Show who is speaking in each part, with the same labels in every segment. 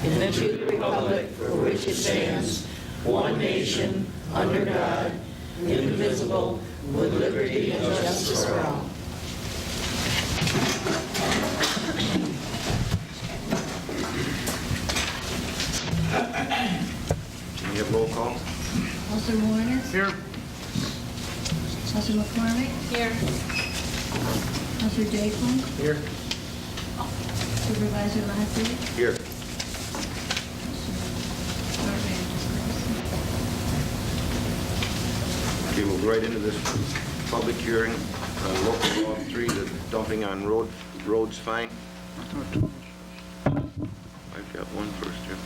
Speaker 1: and to the republic for which it stands, one nation, under God, indivisible, with liberty and justice for all.
Speaker 2: Can we have roll call?
Speaker 3: Counselor Warner?
Speaker 2: Here.
Speaker 3: Counselor McCormick?
Speaker 4: Here.
Speaker 3: Counselor Jaquin?
Speaker 2: Here.
Speaker 3: Supervisor Lahti?
Speaker 2: Here. Okay, we'll go right into this public hearing on local law 3, the dumping on roads fine. I've got one first here.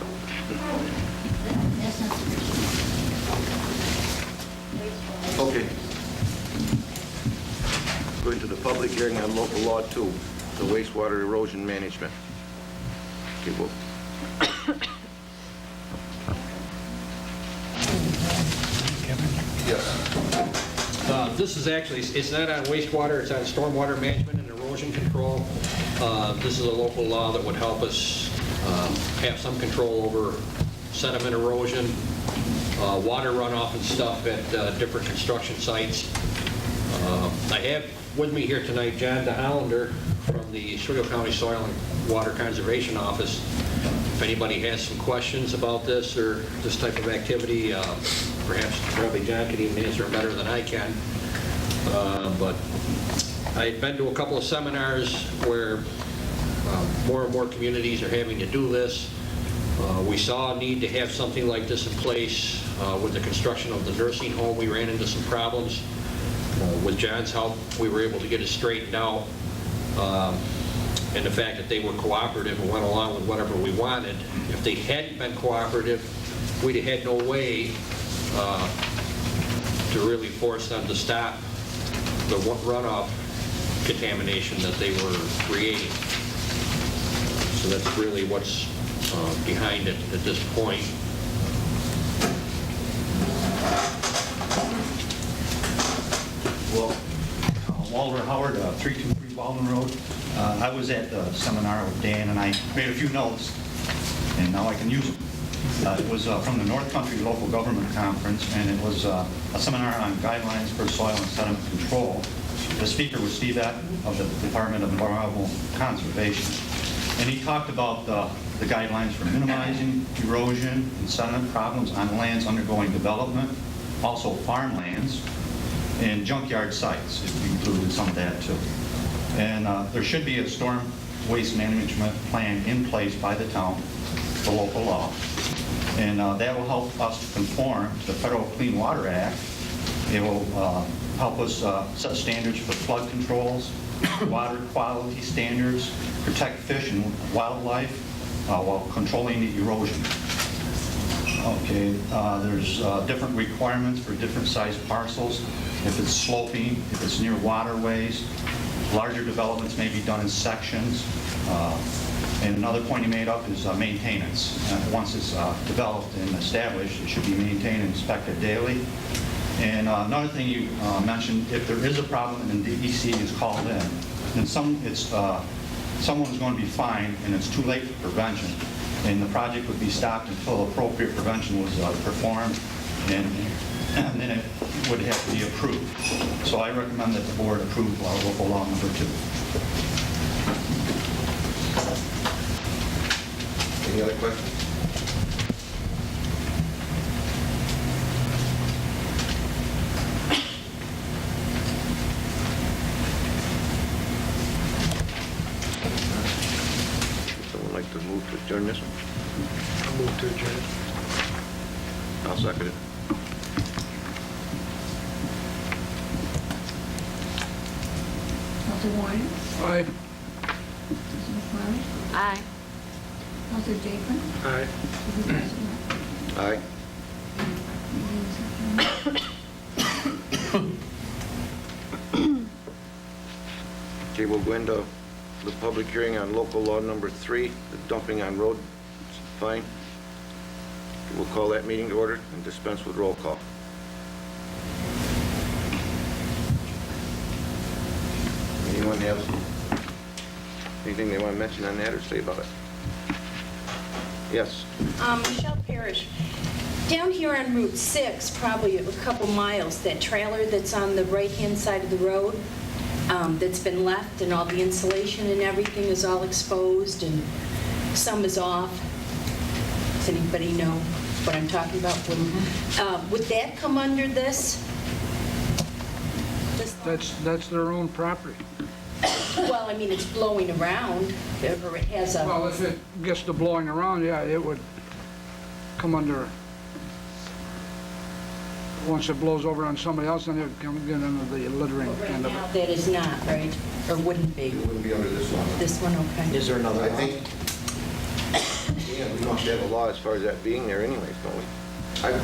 Speaker 3: That's not sufficient.
Speaker 2: Okay. Going to the public hearing on local law 2, the wastewater erosion management. Okay, well,
Speaker 5: This is actually, it's not on wastewater, it's on stormwater management and erosion control. This is a local law that would help us have some control over sediment erosion, water runoff and stuff at different construction sites. I have with me here tonight John DeHollander from the Oswego County Soil and Water Conservation Office. If anybody has some questions about this or this type of activity, perhaps probably John can even answer it better than I can. But I've been to a couple of seminars where more and more communities are having to do this. We saw a need to have something like this in place. With the construction of the nursing home, we ran into some problems. With John's help, we were able to get it straightened out. And the fact that they were cooperative and went along with whatever we wanted. If they hadn't been cooperative, we'd have had no way to really force them to stop the runoff contamination that they were creating. So that's really what's behind it at this point.
Speaker 6: Well, Walter Howard, 323 Baldwin Road. I was at the seminar with Dan, and I made a few notes, and now I can use them. It was from the North Country Local Government Conference, and it was a seminar on guidelines for soil and sediment control. The speaker was Steve Epp of the Department of Environmental Conservation, and he talked about the guidelines for minimizing erosion and sediment problems on lands undergoing development, also farmlands, and junkyard sites. It included some of that too. And there should be a storm waste management plan in place by the town, the local law. And that will help us to conform to the Federal Clean Water Act. It will help us set standards for flood controls, water quality standards, protect fish and wildlife while controlling the erosion. Okay, there's different requirements for different sized parcels. If it's sloping, if it's near waterways, larger developments may be done in sections. And another point he made up is maintenance. Once it's developed and established, it should be maintained and inspected daily. And another thing you mentioned, if there is a problem and the DEC is called in, then someone's going to be fined and it's too late for prevention. And the project would be stopped until appropriate prevention was performed, and then it would have to be approved. So I recommend that the board approve local law number 2.
Speaker 2: any other questions? Would someone like to move to adjourn this one?
Speaker 7: I'll move to adjourn.
Speaker 2: I'll second it.
Speaker 3: Counselor Warner?
Speaker 7: Aye.
Speaker 3: Counselor McCormick?
Speaker 4: Aye.
Speaker 3: Counselor Jaquin?
Speaker 7: Aye.
Speaker 3: Supervisor Lahti?
Speaker 2: Aye. Okay, we'll go into the public hearing on local law number 3, the dumping on road fine. We'll call that meeting to order and dispense with roll call. Anyone have anything they want to mention on that or say about it? Yes.
Speaker 4: Michelle Parrish, down here on Route 6, probably a couple miles, that trailer that's on the right-hand side of the road, that's been left, and all the insulation and everything is all exposed, and some is off. Does anybody know what I'm talking about? Would that come under this?
Speaker 8: That's their own property.
Speaker 4: Well, I mean, it's blowing around, or it has a...
Speaker 8: Well, if it gets to blowing around, yeah, it would come under, once it blows over on somebody else, then it would come get under the littering
Speaker 4: But right
Speaker 8: end of
Speaker 4: now,
Speaker 8: it.
Speaker 4: that is not, right? Or wouldn't be?
Speaker 2: It wouldn't be under this one.
Speaker 4: This one, okay.
Speaker 1: Is there another
Speaker 2: I
Speaker 1: law?
Speaker 2: think, yeah, we must have a law as far as that being there anyways, don't we?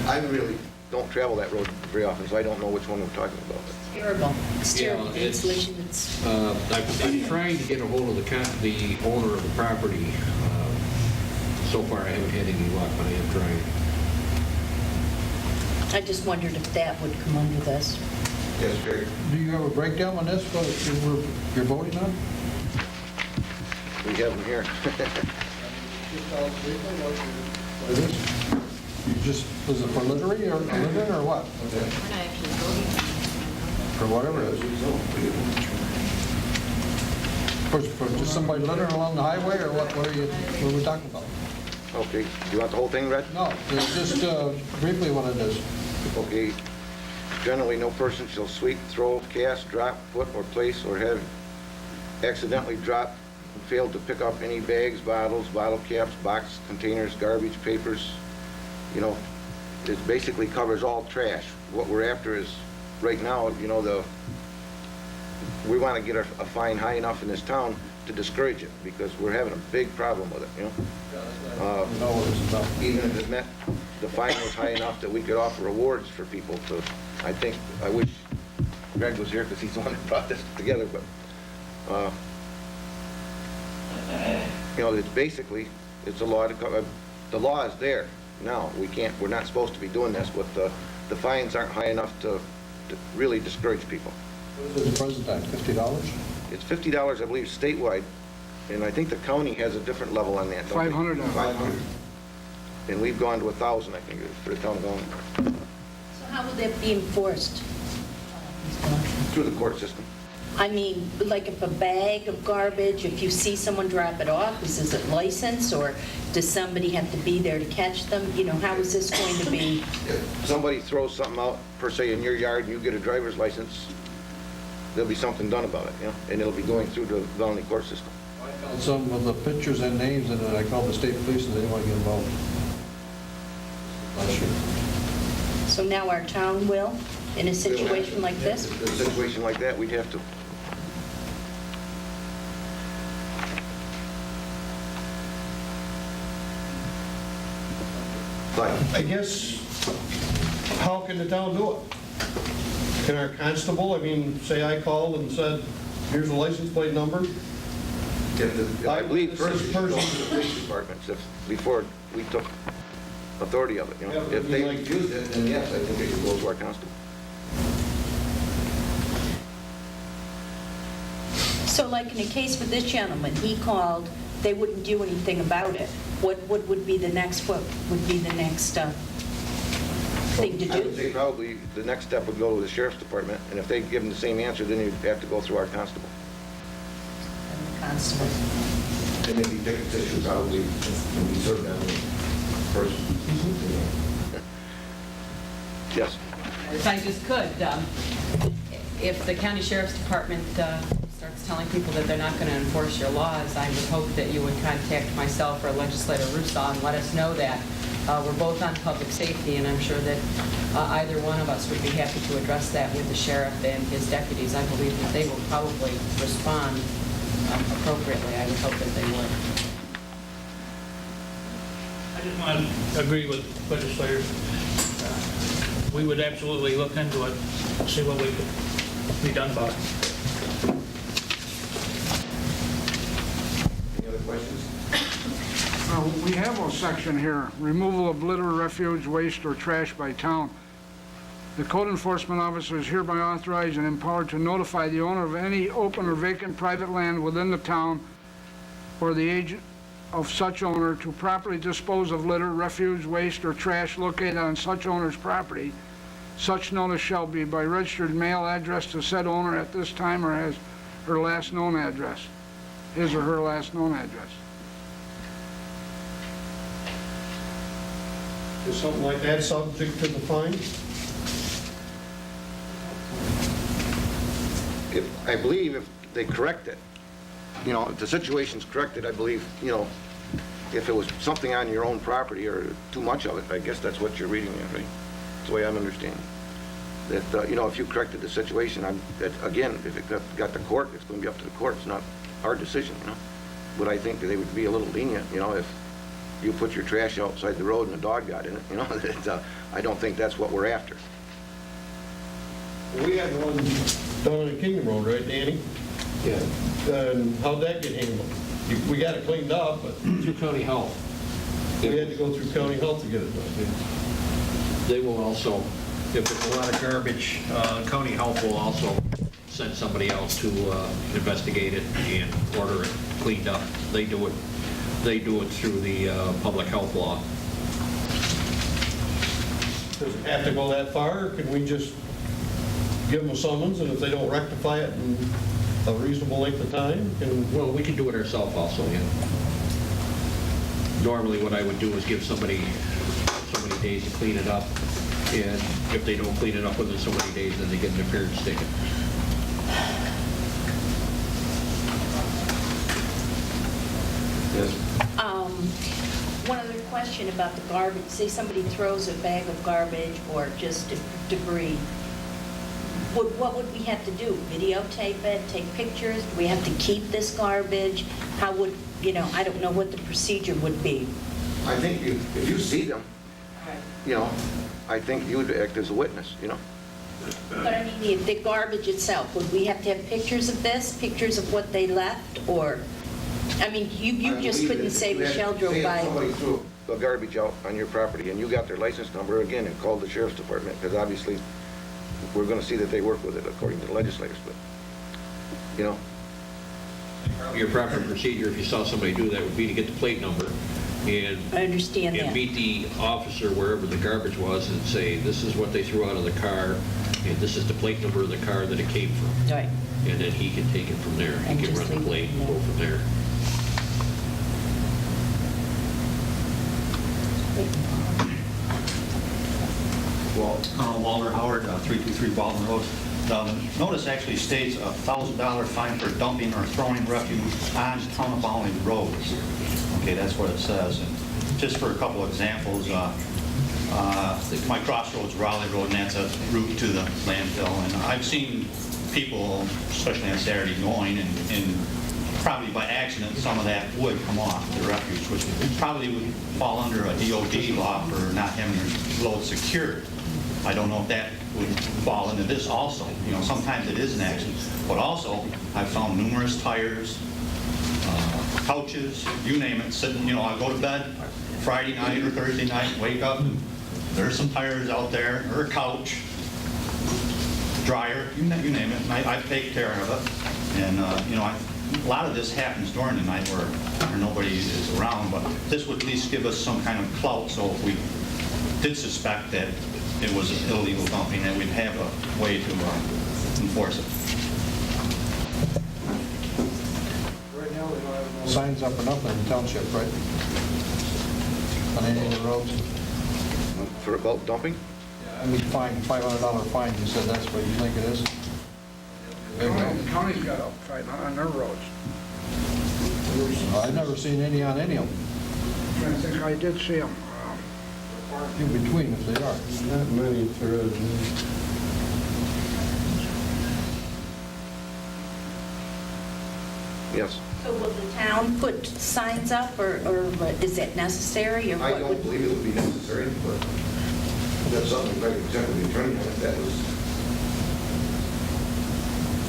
Speaker 2: I really don't travel that road very often, so I don't know which one we're talking about.
Speaker 4: Terrible. It's terrible,
Speaker 5: Yeah,
Speaker 4: the
Speaker 5: it's-
Speaker 4: insulation that's...
Speaker 5: I'm trying to get a hold of the owner of the property. So far, I haven't had any luck, but I am trying.
Speaker 4: I just wondered if that would come under this.
Speaker 2: Yes, Jerry.
Speaker 9: Do you have a breakdown on this, what you're voting on?
Speaker 2: We have them here.
Speaker 9: What is this? You just, was it for littering or what? For whatever it is. For just somebody littering along the highway, or what are we talking about?
Speaker 2: Okay, you want the whole thing read?
Speaker 9: No, just briefly what it is.
Speaker 2: Okay. Generally, no person shall sweep, throw, cast, drop, put, or place, or have accidentally dropped and failed to pick up any bags, bottles, bottle caps, box containers, garbage, papers. You know, it basically covers all trash. What we're after is, right now, you know, we want to get a fine high enough in this town to discourage it, because we're having a big problem with it, you know?
Speaker 9: You know what it's about.
Speaker 2: Even if it meant the fine was high enough that we could offer awards for people to, I wish Greg was here because he's the one that brought this together, but, you know, it's basically, it's a law to cover, the law is there now. We're not supposed to be doing this, but the fines aren't high enough to really discourage people.
Speaker 9: What is it, the present time, $50?
Speaker 2: It's $50, I believe, statewide, and I think the county has a different level on that, don't they?
Speaker 8: $500.
Speaker 2: $500. And we've gone to 1,000, I think, for the town of Volney,
Speaker 4: So how will that be enforced?
Speaker 2: through the court system.
Speaker 4: I mean, like if a bag of garbage, if you see someone drop it off, is it licensed, or does somebody have to be there to catch them? You know, how is this going to be?
Speaker 2: If somebody throws something out, per se, in your yard, and you get a driver's license, there'll be something done about it, you know, and it'll be going through the Volney court system.
Speaker 9: I found some of the pictures and names, and then I called the state police, and they didn't want to get involved. Last year.
Speaker 4: So now our town will, in a situation like this?
Speaker 2: In a situation like that, we'd have to. But
Speaker 7: I guess, how can the town do it? Can our constable, I mean, say I called and said, here's a license plate number?
Speaker 2: I believe
Speaker 7: This
Speaker 2: first,
Speaker 7: is
Speaker 2: we should go
Speaker 7: person-
Speaker 2: to the police departments before we took authority of it, you know.
Speaker 7: Yeah, but
Speaker 2: If they
Speaker 7: like-
Speaker 2: used it, then yes, I think it should go to our constable.
Speaker 4: So like in a case with this gentleman, he called, they wouldn't do anything about it. What would be the next, thing to
Speaker 2: I would
Speaker 4: do?
Speaker 2: say probably the next step would go to the sheriff's department, and if they give them the same answer, then you'd have to go through our constable.
Speaker 4: Constable.
Speaker 2: And maybe tickets issued probably can be served on the person. Yes.
Speaker 10: If I just could, if the county sheriff's department starts telling people that they're not going to enforce your laws, I would hope that you would contact myself or Legislator Russo and let us know that. We're both on public safety, and I'm sure that either one of us would be happy to address that with the sheriff and his deputies. I believe that they will probably respond appropriately. I would hope that they would.
Speaker 11: I just want to agree with legislators. We would absolutely look into it, see what we could be done about it.
Speaker 2: Any other questions?
Speaker 8: We have a section here, removal of litter, refuge, waste, or trash by town. The code enforcement officer is hereby authorized and empowered to notify the owner of any open or vacant private land within the town or the agent of such owner to properly dispose of litter, refuse, waste, or trash located on such owner's property. Such notice shall be by registered mail address to said owner at this time or as her last known address, his or her last known address.
Speaker 7: Is something like that subject to the fine?
Speaker 2: I believe if they correct it, you know, if the situation's corrected, I believe, you know, if it was something on your own property or too much of it, I guess that's what you're reading there, right? That's the way I'm understanding. That, you know, if you corrected the situation, that, again, if it got to court, it's going to be up to the court. It's not our decision, you know? But I think that they would be a little lenient, you know, if you put your trash outside the road and a dog got in it, you know? I don't think that's what we're after.
Speaker 7: We had one down on Kingdom Road, right, Danny?
Speaker 5: Yeah.
Speaker 7: And how'd that get handled? We got it cleaned up, but
Speaker 5: Through county health.
Speaker 7: we had to go through county health to get it done.
Speaker 5: They will also, if there's a lot of garbage, county health will also send somebody out to investigate it and order it cleaned up. They do it through the public health law.
Speaker 7: Does it have to go that far, or can we just give them a summons, and if they don't rectify it in a reasonable length of time, can...
Speaker 5: Well, we can do it ourselves also, yeah. Normally, what I would do is give somebody so many days to clean it up, and if they don't clean it up within so many days, then they get an appearance ticket.
Speaker 2: Yes.
Speaker 4: One other question about the garbage. Say somebody throws a bag of garbage or just debris. What would we have to do? Videotape it, take pictures? Do we have to keep this garbage? How would, you know, I don't know what the procedure would be.
Speaker 2: I think if you see them, you know, I think you would act as a witness, you know?
Speaker 4: But I mean, the garbage itself, would we have to have pictures of this, pictures of what they left, or, I mean, you just couldn't say Michelle drove by.
Speaker 2: Say somebody threw the garbage out on your property and you got their license number, again, and called the sheriff's department, because obviously we're going to see that they work with it according to the legislators, but, you know.
Speaker 5: Your proper procedure, if you saw somebody do that, would be to get the plate number and...
Speaker 4: I understand that.
Speaker 5: And meet the officer wherever the garbage was and say, this is what they threw out of the car, and this is the plate number of the car that it came from.
Speaker 4: Right.
Speaker 5: And then he can take it from there.
Speaker 4: And
Speaker 5: He can
Speaker 4: just
Speaker 5: run the
Speaker 4: leave it
Speaker 5: plate and go
Speaker 4: there.
Speaker 5: from there.
Speaker 6: Walter Howard, 323 Baldwin Road. The notice actually states a $1,000 fine for dumping or throwing refuse on town of Volney roads. Okay, that's what it says. And just for a couple examples, my crossroads Raleigh Road, and that's a route to the landfill. And I've seen people, especially on Saturday, going and probably by accident, some of that would come off, the refuse, which probably would fall under a DOD law for not having their load secured. I don't know if that would fall into this also. You know, sometimes it is an accident. But also, I've found numerous tires, couches, you name it, sitting, you know, I go to bed Friday night or Thursday night, wake up, and there's some tires out there, or a couch, dryer, you name it, and I take care of it. And, you know, a lot of this happens during the night where nobody is around, but this would at least give us some kind of clout, so if we did suspect that it was illegal dumping, that we'd have a way to enforce it.
Speaker 9: Right now, they don't have no signs up or nothing in the township, right? On any of the roads?
Speaker 2: For about dumping?
Speaker 9: I mean, fine, $500 fine, you said that's what you think it is?
Speaker 8: The county's got a fight on their roads.
Speaker 9: I've never seen any on any of them,
Speaker 8: I think I did see them.
Speaker 9: in between if they are.
Speaker 7: Not many if there is.
Speaker 2: Yes.
Speaker 4: So will the town put signs up, or is that necessary, or
Speaker 2: I
Speaker 4: what
Speaker 2: don't
Speaker 4: would?
Speaker 2: believe it would be necessary, but that's something I could check with the attorney on if that was,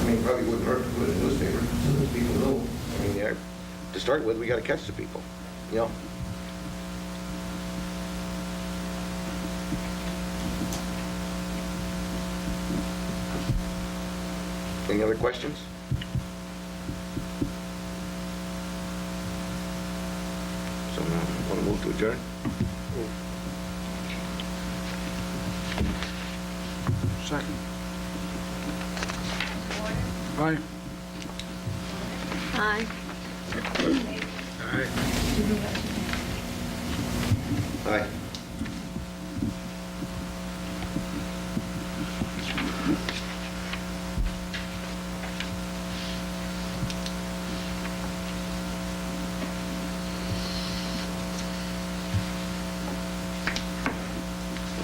Speaker 2: I mean, probably wouldn't hurt to put it in the newspaper so that people know. I mean, yeah, to start with, we got to catch the people, you know? Any other questions? Move to adjourn?
Speaker 8: Second. Aye.
Speaker 3: Aye.
Speaker 2: Aye.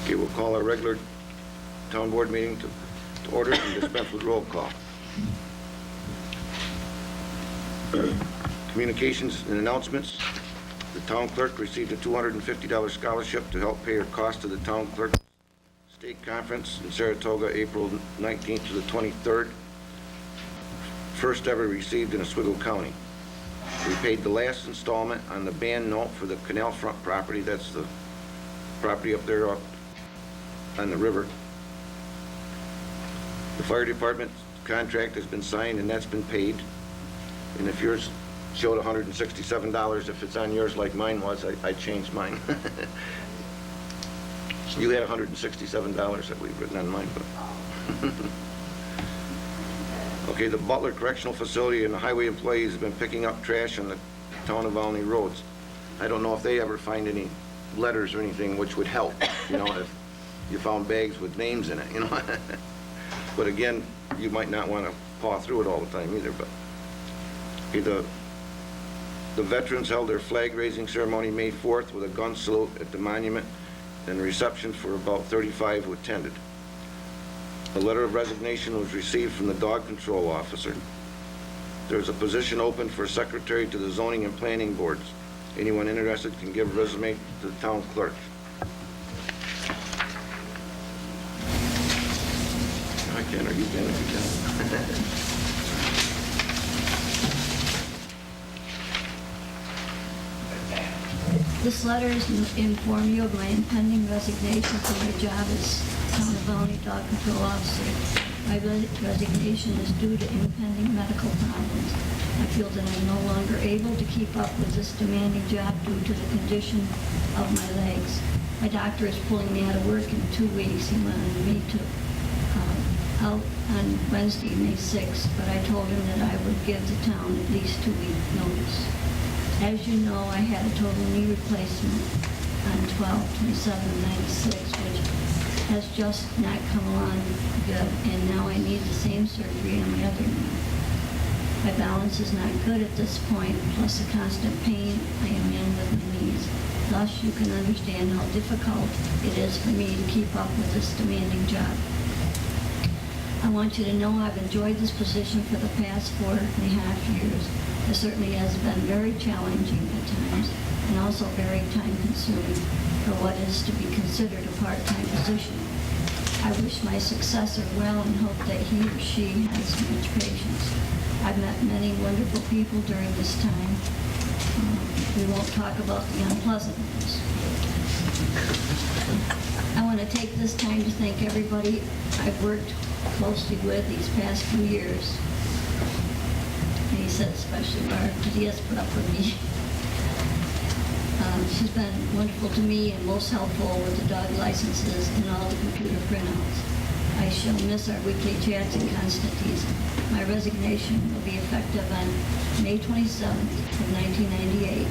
Speaker 2: Okay, we'll call our regular town board meeting to order and dispense with roll call. Communications and announcements. The town clerk received a $250 scholarship to help pay her cost to the town clerk state conference in Saratoga, April 19th to the 23rd. First ever received in Oswego County. We paid the last installment on the band note for the canal front property. That's the property up there up on the river. The fire department contract has been signed and that's been paid. And if yours showed $167, if it's on yours like mine was, I changed mine. You had $167 that we've written on mine, but. Okay, the Butler Correctional Facility and the highway employees have been picking up trash on the town of Volney roads. I don't know if they ever find any letters or anything which would help, you know, if you found bags with names in it, you know. But again, you might not want to paw through it all the time either, but. Okay, the veterans held their flag-raising ceremony May 4th with a gun salute at the monument and reception for about 35 who attended. A letter of resignation was received from the dog control officer. There's a position open for secretary to the zoning and planning boards. Anyone interested can give a resume to the town clerk. I can, or you can if you can.
Speaker 3: This letter is to inform you of my impending resignation from my job as Town of Volney Dog Control Officer. My resignation is due to impending medical problems. I feel that I'm no longer able to keep up with this demanding job due to the condition of my legs. My doctor is pulling me out of work in 2 weeks. He wanted me to out on Wednesday, May 6th, but I told him that I would give the town at least 2 week notice. As you know, I had a total knee replacement on 12/27/96, which has just not come along good, and now I need the same surgery on my other knee. My balance is not good at this point, plus the constant pain I am in with my knees. Thus, you can understand how difficult it is for me to keep up with this demanding job. I want you to know I've enjoyed this position for the past 4.5 years. It certainly has been very challenging at times and also very time-consuming for what is to be considered a part-time position. I wish my successor well and hope that he or she has much patience. I've met many wonderful people during this time. We won't talk about the unpleasantness. I want to take this time to thank everybody I've worked closely with these past few years. And he said especially Barb, because he has put up with me. She's been wonderful to me and most helpful with the dog licenses and all the computer printouts. I shall miss our weekly chats and constant teasing. My resignation will be effective on May 27th of 1998.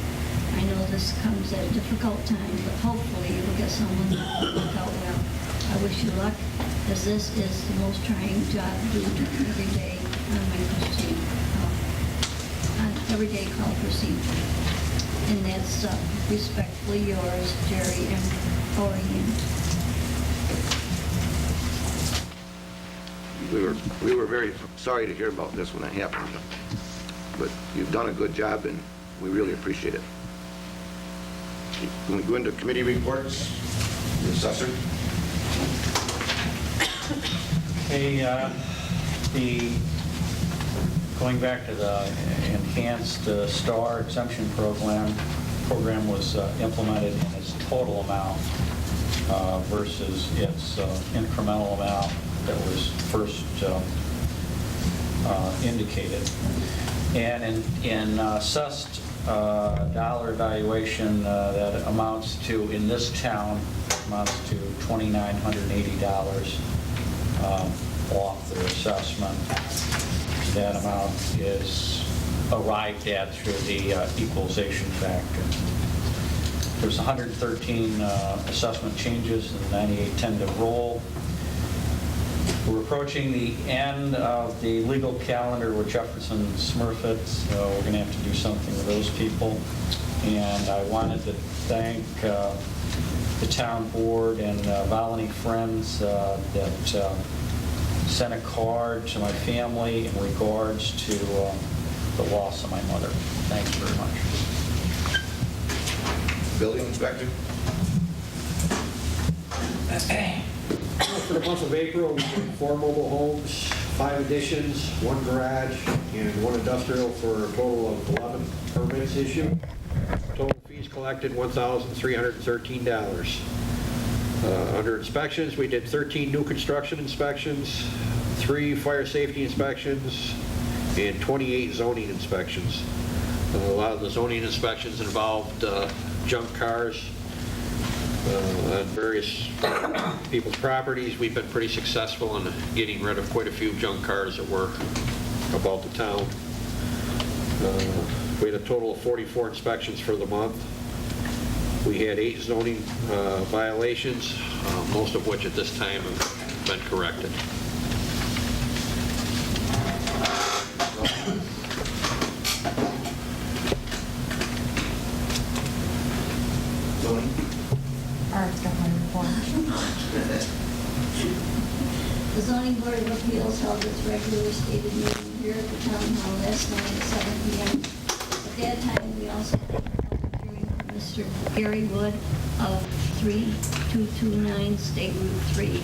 Speaker 3: I know this comes at a difficult time, but hopefully you will get someone that will work out well. I wish you luck, as this is the most trying job due to every day on my everyday call procedure. And that's respectfully yours, Jerry and Orion.
Speaker 2: We were very sorry to hear about this when it happened, but you've done a good job and we really appreciate it. When we go into committee reports, the assessor.
Speaker 12: Hey, going back to the enhanced STAR exemption program was implemented in its total amount versus its incremental amount that was first indicated. And in assessed dollar valuation that amounts to, in this town, amounts to $2,980 off their assessment. That amount is arrived at through the equalization factor. There's 113 assessment changes and 98 tend to roll. We're approaching the end of the legal calendar with Jefferson Smurfit, so we're going to have to do something with those people. And I wanted to thank the town board and Volney friends that sent a card to my family in regards to the loss of my mother. Thanks very much.
Speaker 2: Building inspector?
Speaker 5: For the month of April, we did 4 mobile homes, 5 additions, 1 garage, and 1 industrial for a total of 11 permits issued. Total fees collected, $1,313. Under inspections, we did 13 new construction inspections, 3 fire safety inspections, and 28 zoning inspections. A lot of the zoning inspections involved junk cars on various people's properties. We've been pretty successful in getting rid of quite a few junk cars that were about the town. We had a total of 44 inspections for the month. We had 8 zoning violations, most of which at this time have been corrected.
Speaker 2: Zoning?
Speaker 1: Art's got my report.
Speaker 3: The zoning board of appeals held its regularly stated meeting here at the town hall last night at 7 p.m. At that time, we also had a public hearing for Mr. Gary Wood of 3229 State Route 3.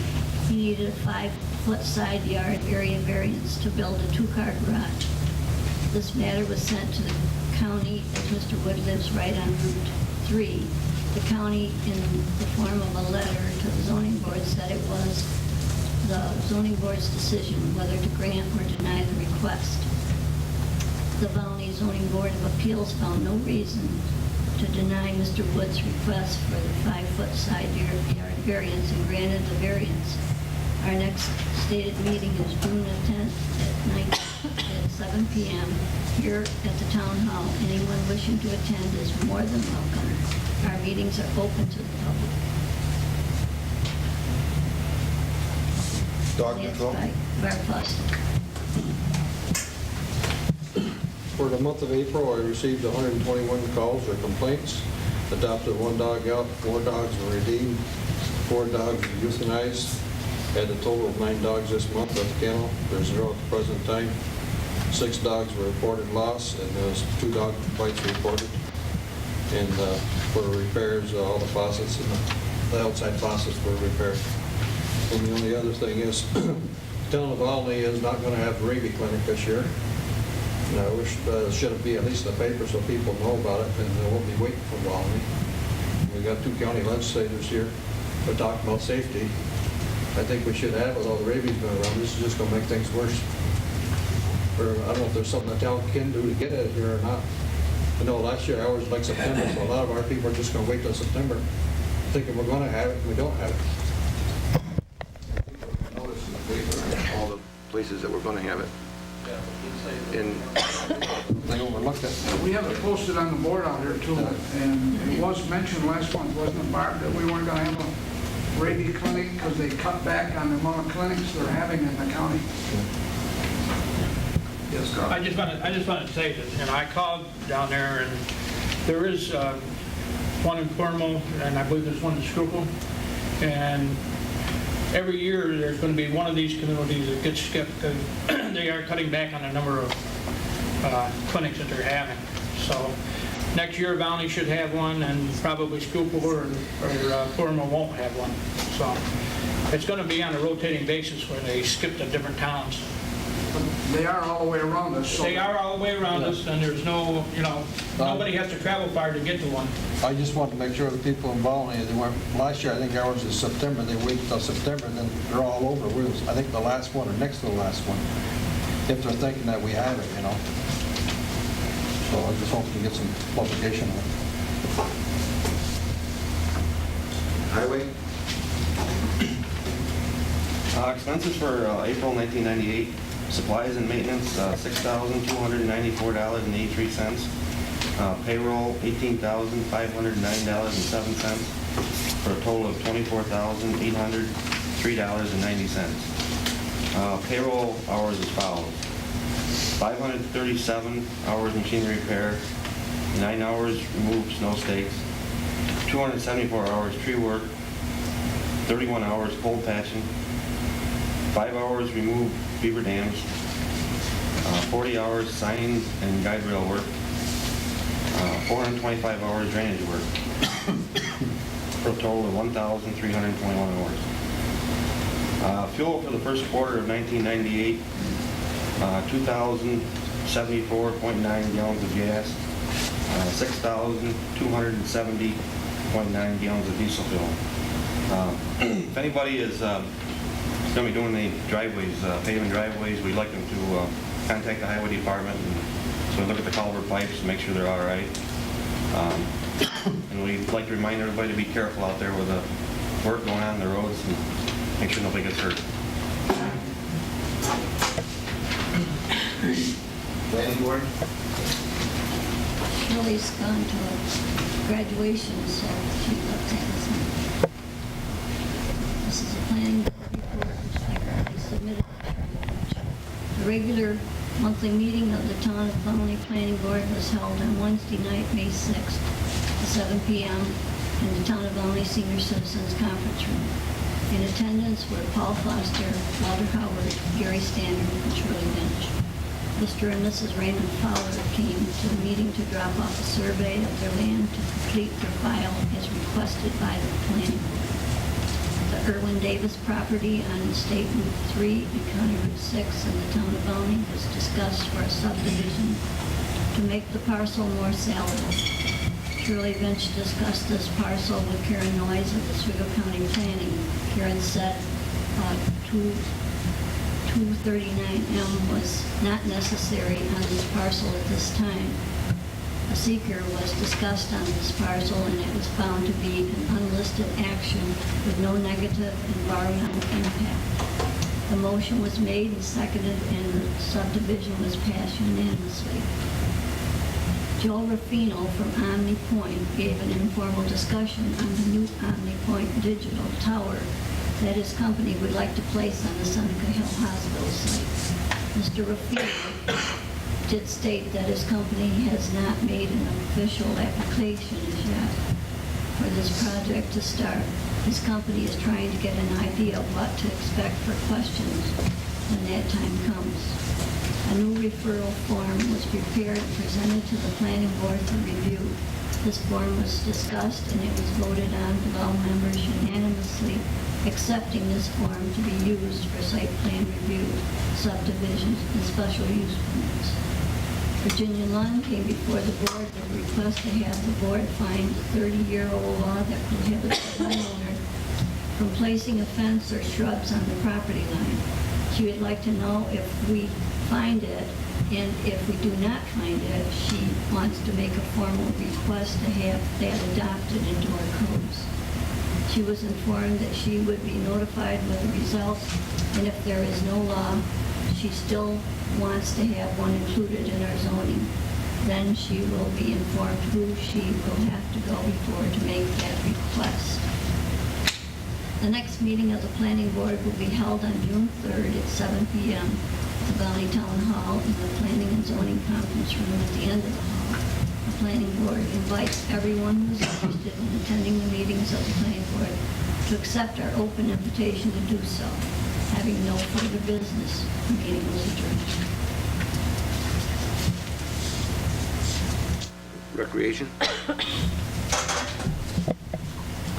Speaker 3: He needed a 5-foot side yard area variance to build a 2-car garage. This matter was sent to the county as Mr. Wood lives right on Route 3. The county, in the form of a letter to the zoning board, said it was the zoning board's decision whether to grant or deny the request. The Volney Zoning Board of Appeals found no reason to deny Mr. Wood's request for the 5-foot side yard variance and granted the variance. Our next stated meeting is June the 10th at 7 p.m. here at the town hall. Anyone wishing to attend is more than welcome. Our meetings are open to the public.
Speaker 2: Dog
Speaker 3: That's
Speaker 2: control?
Speaker 3: by Barb Foster.
Speaker 7: For the month of April, I received 121 calls or complaints. Adopted 1 dog out, 4 dogs were redeemed, 4 dogs were euthanized. Had a total of 9 dogs this month at the kennel. There's 0 at the present time. 6 dogs were reported lost, and there's 2 dog bites reported. And for repairs, all the faucets and the outside faucets were repaired. And the only other thing is, the town of Volney is not going to have the rabies clinic this year. And I wish should it be at least in the paper so people know about it, and they won't be waiting for Volney. We got 2 county legislators here. We're talking about safety. I think we should have it with all the rabies going around. This is just going to make things worse. Or I don't know if there's something the town can do to get it here or not. I know last year ours was like September, so a lot of our people are just going to wait till September, thinking we're going to have it, and we don't have it.
Speaker 2: Notice in the paper, all the places that we're going to have it. And
Speaker 7: They overlooked it.
Speaker 8: We have it posted on the board out here too, and it was mentioned last month, wasn't it, Barb, that we weren't gonna have a rabies clinic because they cut back on the amount of clinics they're having in the county. Yes, Carl?
Speaker 11: I just wanted to say that, I called down there, and there is one in Cornwall, and I believe there's one in Schuylkill, and every year there's going to be one of these communities that gets skipped because they are cutting back on the number of clinics that they're having. So next year Volney should have one, and probably Schuylkill or Cornwall won't have one. So it's going to be on a rotating basis where they skip to different towns.
Speaker 8: They are all the way around us. So
Speaker 11: They are all the way around us, and there's no, nobody has to travel far to get to one.
Speaker 7: I just want to make sure the people in Volney, they weren't, last year, I think ours is September, they wait until September, and then they're all over. We was, I think, the last one or next to the last one, if they're thinking that we have it,
Speaker 9: So I just hope to get some publication on it.
Speaker 2: Highway?
Speaker 13: Expenses for April 1998, supplies and maintenance, $6,294.83. Payroll, $18,509.07, for a total of $24,803.90. Payroll hours as follows: 537 hours machinery repair, 9 hours remove snow stakes, 274 hours tree work, 31 hours cold patching, 5 hours remove beaver dams, 40 hours signs and guide rail work, 425 hours drainage work, for a total of 1,321 hours. Fuel for the first quarter of 1998, 2,074.9 gallons of gas, 6,270.9 gallons of diesel fuel. If anybody is going to be doing the driveways, paving driveways, we'd like them to contact the highway department, and so we look at the culvert pipes and make sure they're all right. And we'd like to remind everybody to be careful out there with the work going on the roads and make sure nobody gets hurt.
Speaker 2: Planning board?
Speaker 3: Shirley's gone to a graduation, so she left that. This is a planning board report, which I submitted. The regular monthly meeting of the Town of Volney Planning Board was held on Wednesday night, May 6th, at 7 p.m. in the Town of Volney Senior Citizens Conference Room. In attendance were Paul Foster, Walter Howard, Gary Standard, and Shirley Lynch. Mr. and Mrs. Raymond Fowler came to the meeting to drop off a survey of their land to complete their file as requested by the planning board. The Irwin Davis property on State Route 3 and County Route 6 in the Town of Volney was discussed for a subdivision to make the parcel more saleable. Shirley Lynch discussed this parcel with Karen Noyes of Oswego County Planning. Karen said 239M was not necessary on this parcel at this time. A seeker was discussed on this parcel, and it was found to be an unlisted action with no negative environmental impact. The motion was made and seconded, and the subdivision was passed unanimously. Joe Ruffino from Omni Point gave an informal discussion on the new Omni Point digital tower that his company would like to place on the Seneca Hill Hospital site. Mr. Ruffino did state that his company has not made an official application as yet for this project to start. His company is trying to get an idea of what to expect for questions when that time comes. A new referral form was prepared and presented to the planning board for review. This form was discussed and it was voted on with all members unanimously accepting this form to be used for site plan review, subdivisions, and special use permits. Virginia Lund came before the board with a request to have the board find the 30-year-old law that prohibits the homeowner from placing a fence or shrubs on the property line. She would like to know if we find it, and if we do not find it, she wants to make a formal request to have that adopted into our codes. She was informed that she would be notified with the results, and if there is no law, she still wants to have one included in our zoning. Then she will be informed who she will have to go before to make that request. The next meeting of the planning board will be held on June 3rd at 7 p.m. at the Valley Town Hall in the Planning and Zoning Conference Room at the end of the hall. The planning board invites everyone who is interested in attending the meetings of the planning board to accept our open invitation to do so. Having no further business, the meeting was adjourned.
Speaker 2: Recreation?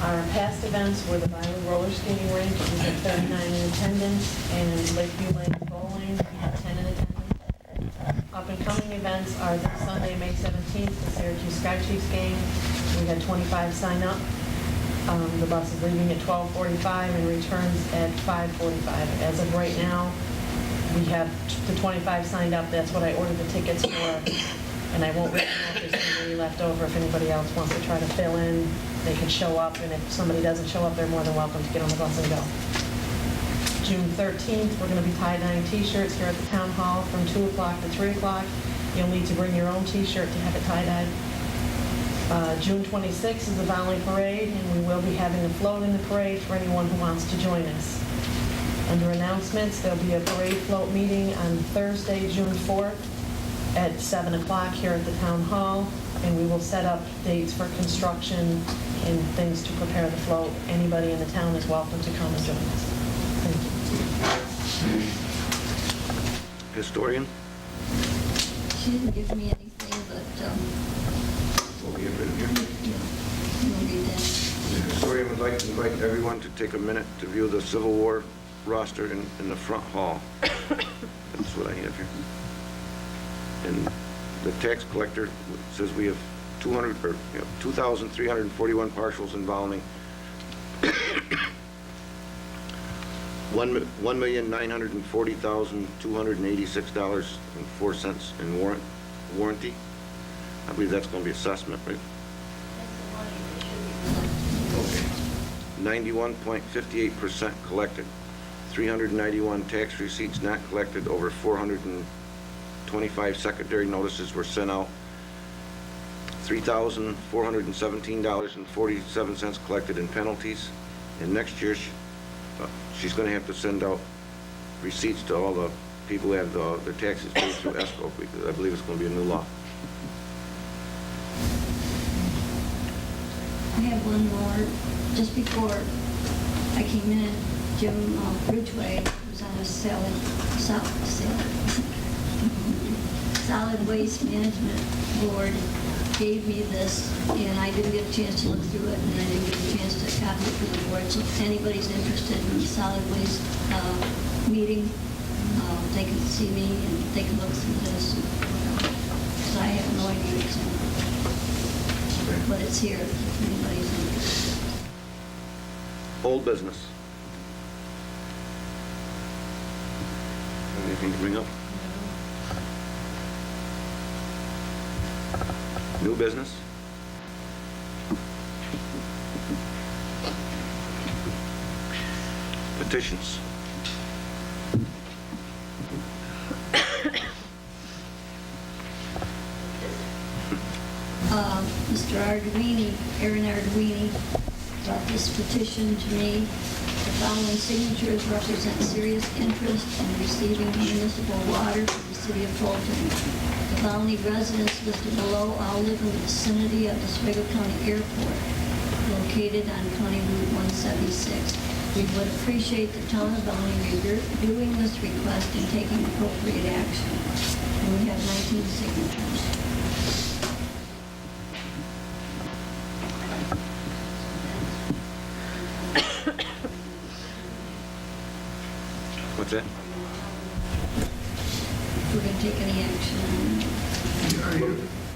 Speaker 14: Our past events were the Byron Roller Skating Rink, we had 39 in attendance, and Lakeview Lane Bowling, we had 10 in attendance. Up and coming events are this Sunday, May 17th, the Syracuse Sky Chiefs game. We had 25 sign up. The bus is leaving at 12:45 and returns at 5:45. As of right now, we have the 25 signed up. That's what I ordered the tickets for. And I won't really know if there's anybody left over. If anybody else wants to try to fill in, they can show up, and if somebody doesn't show up, they're more than welcome to get on the bus and go. June 13th, we're going to be tie-dyeing T-shirts here at the Town Hall from 2 o'clock to 3 o'clock. You'll need to bring your own T-shirt to have it tie-dyed. June 26th is the Volney Parade, and we will be having a float in the parade for anyone who wants to join us. Under announcements, there'll be a parade float meeting on Thursday, June 4th at 7 o'clock here at the Town Hall, and we will set up dates for construction and things to prepare the float. Anybody in the town is welcome to come and join us. Thank you.
Speaker 2: Historian?
Speaker 3: She didn't give me anything, but,
Speaker 2: We'll get rid of here.
Speaker 3: we'll read that.
Speaker 2: The historian would like to invite everyone to take a minute to view the Civil War roster in the front hall. That's what I have here. And the tax collector says we have 2,341 partials in Volney. $1,940,286.04 in warranty. I believe that's going to be assessment, right? Okay. 91.58% collected. 391 tax receipts not collected. Over 425 secondary notices were sent out. $3,417.47 collected in penalties. And next year, she's going to have to send out receipts to all the people who have their taxes paid through escrow, because I believe it's going to be a new law.
Speaker 3: I have one more. Just before I came in, Jim Ridgway was on a solid waste management board, gave me this, and I didn't get a chance to look through it, and I didn't get a chance to copy it for the board. So if anybody's interested in the solid waste meeting, they can see me and they can look through this. Because I have no idea exactly. But it's here if anybody's interested.
Speaker 2: Old business. Anything to bring up? New business? Petitions.
Speaker 3: Mr. Arduini, Aaron Arduini, brought this petition to me. The following signatures represent serious interest in receiving municipal water from the city of Fulton. The Volney residents listed below all live in the vicinity of the Oswego County Airport, located on County Route 176. We would appreciate the town of Volney reviewing this request and taking appropriate action. And we have 19 signatures.
Speaker 2: What's that?
Speaker 3: We're going to take any action on it.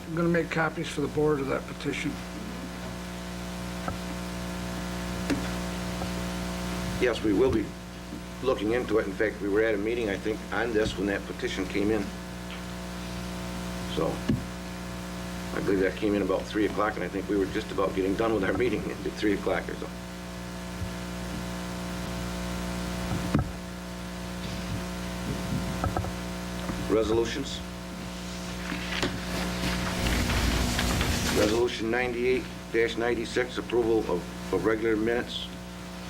Speaker 8: I'm going to make copies for the board of that petition.
Speaker 2: Yes, we will be looking into it. In fact, we were at a meeting, I think, on this when that petition came in. So, I believe that came in about 3 o'clock, and I think we were just about getting done with our meeting at 3 o'clock or so. Resolutions. Resolution 98-96, approval of regular minutes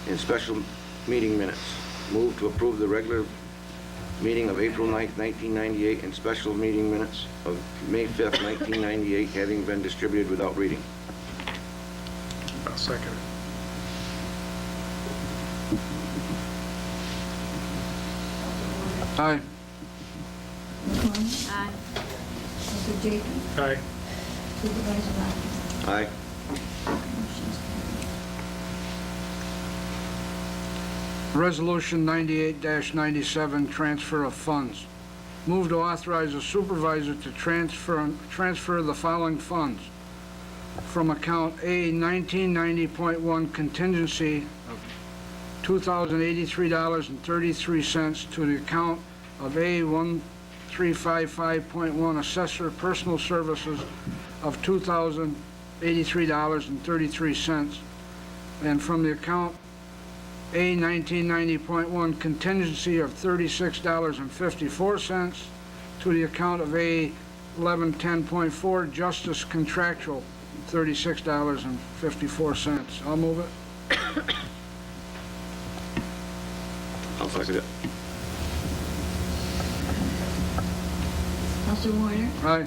Speaker 2: and special meeting minutes. Move to approve the regular meeting of April 9th, 1998, and special meeting minutes of May 5th, 1998, having been distributed without reading.
Speaker 7: I'll second it.
Speaker 8: Aye.
Speaker 3: McCormick? Aye. Mr. Jacob?
Speaker 7: Aye.
Speaker 3: Supervisor Rodney?
Speaker 2: Aye.
Speaker 3: Motion's carried.
Speaker 8: Resolution 98-97, transfer of funds. Move to authorize the supervisor to transfer the following funds from account A 1990.1 contingency of $2,083.33 to the account of A 355.1 assessor personal services of $2,083.33. And from the account A 1990.1 contingency of $36.54 to the account of A 1110.4 justice contractual, $36.54. I'll move it.
Speaker 2: I'll second it.
Speaker 3: Counselor Warner?
Speaker 8: Aye.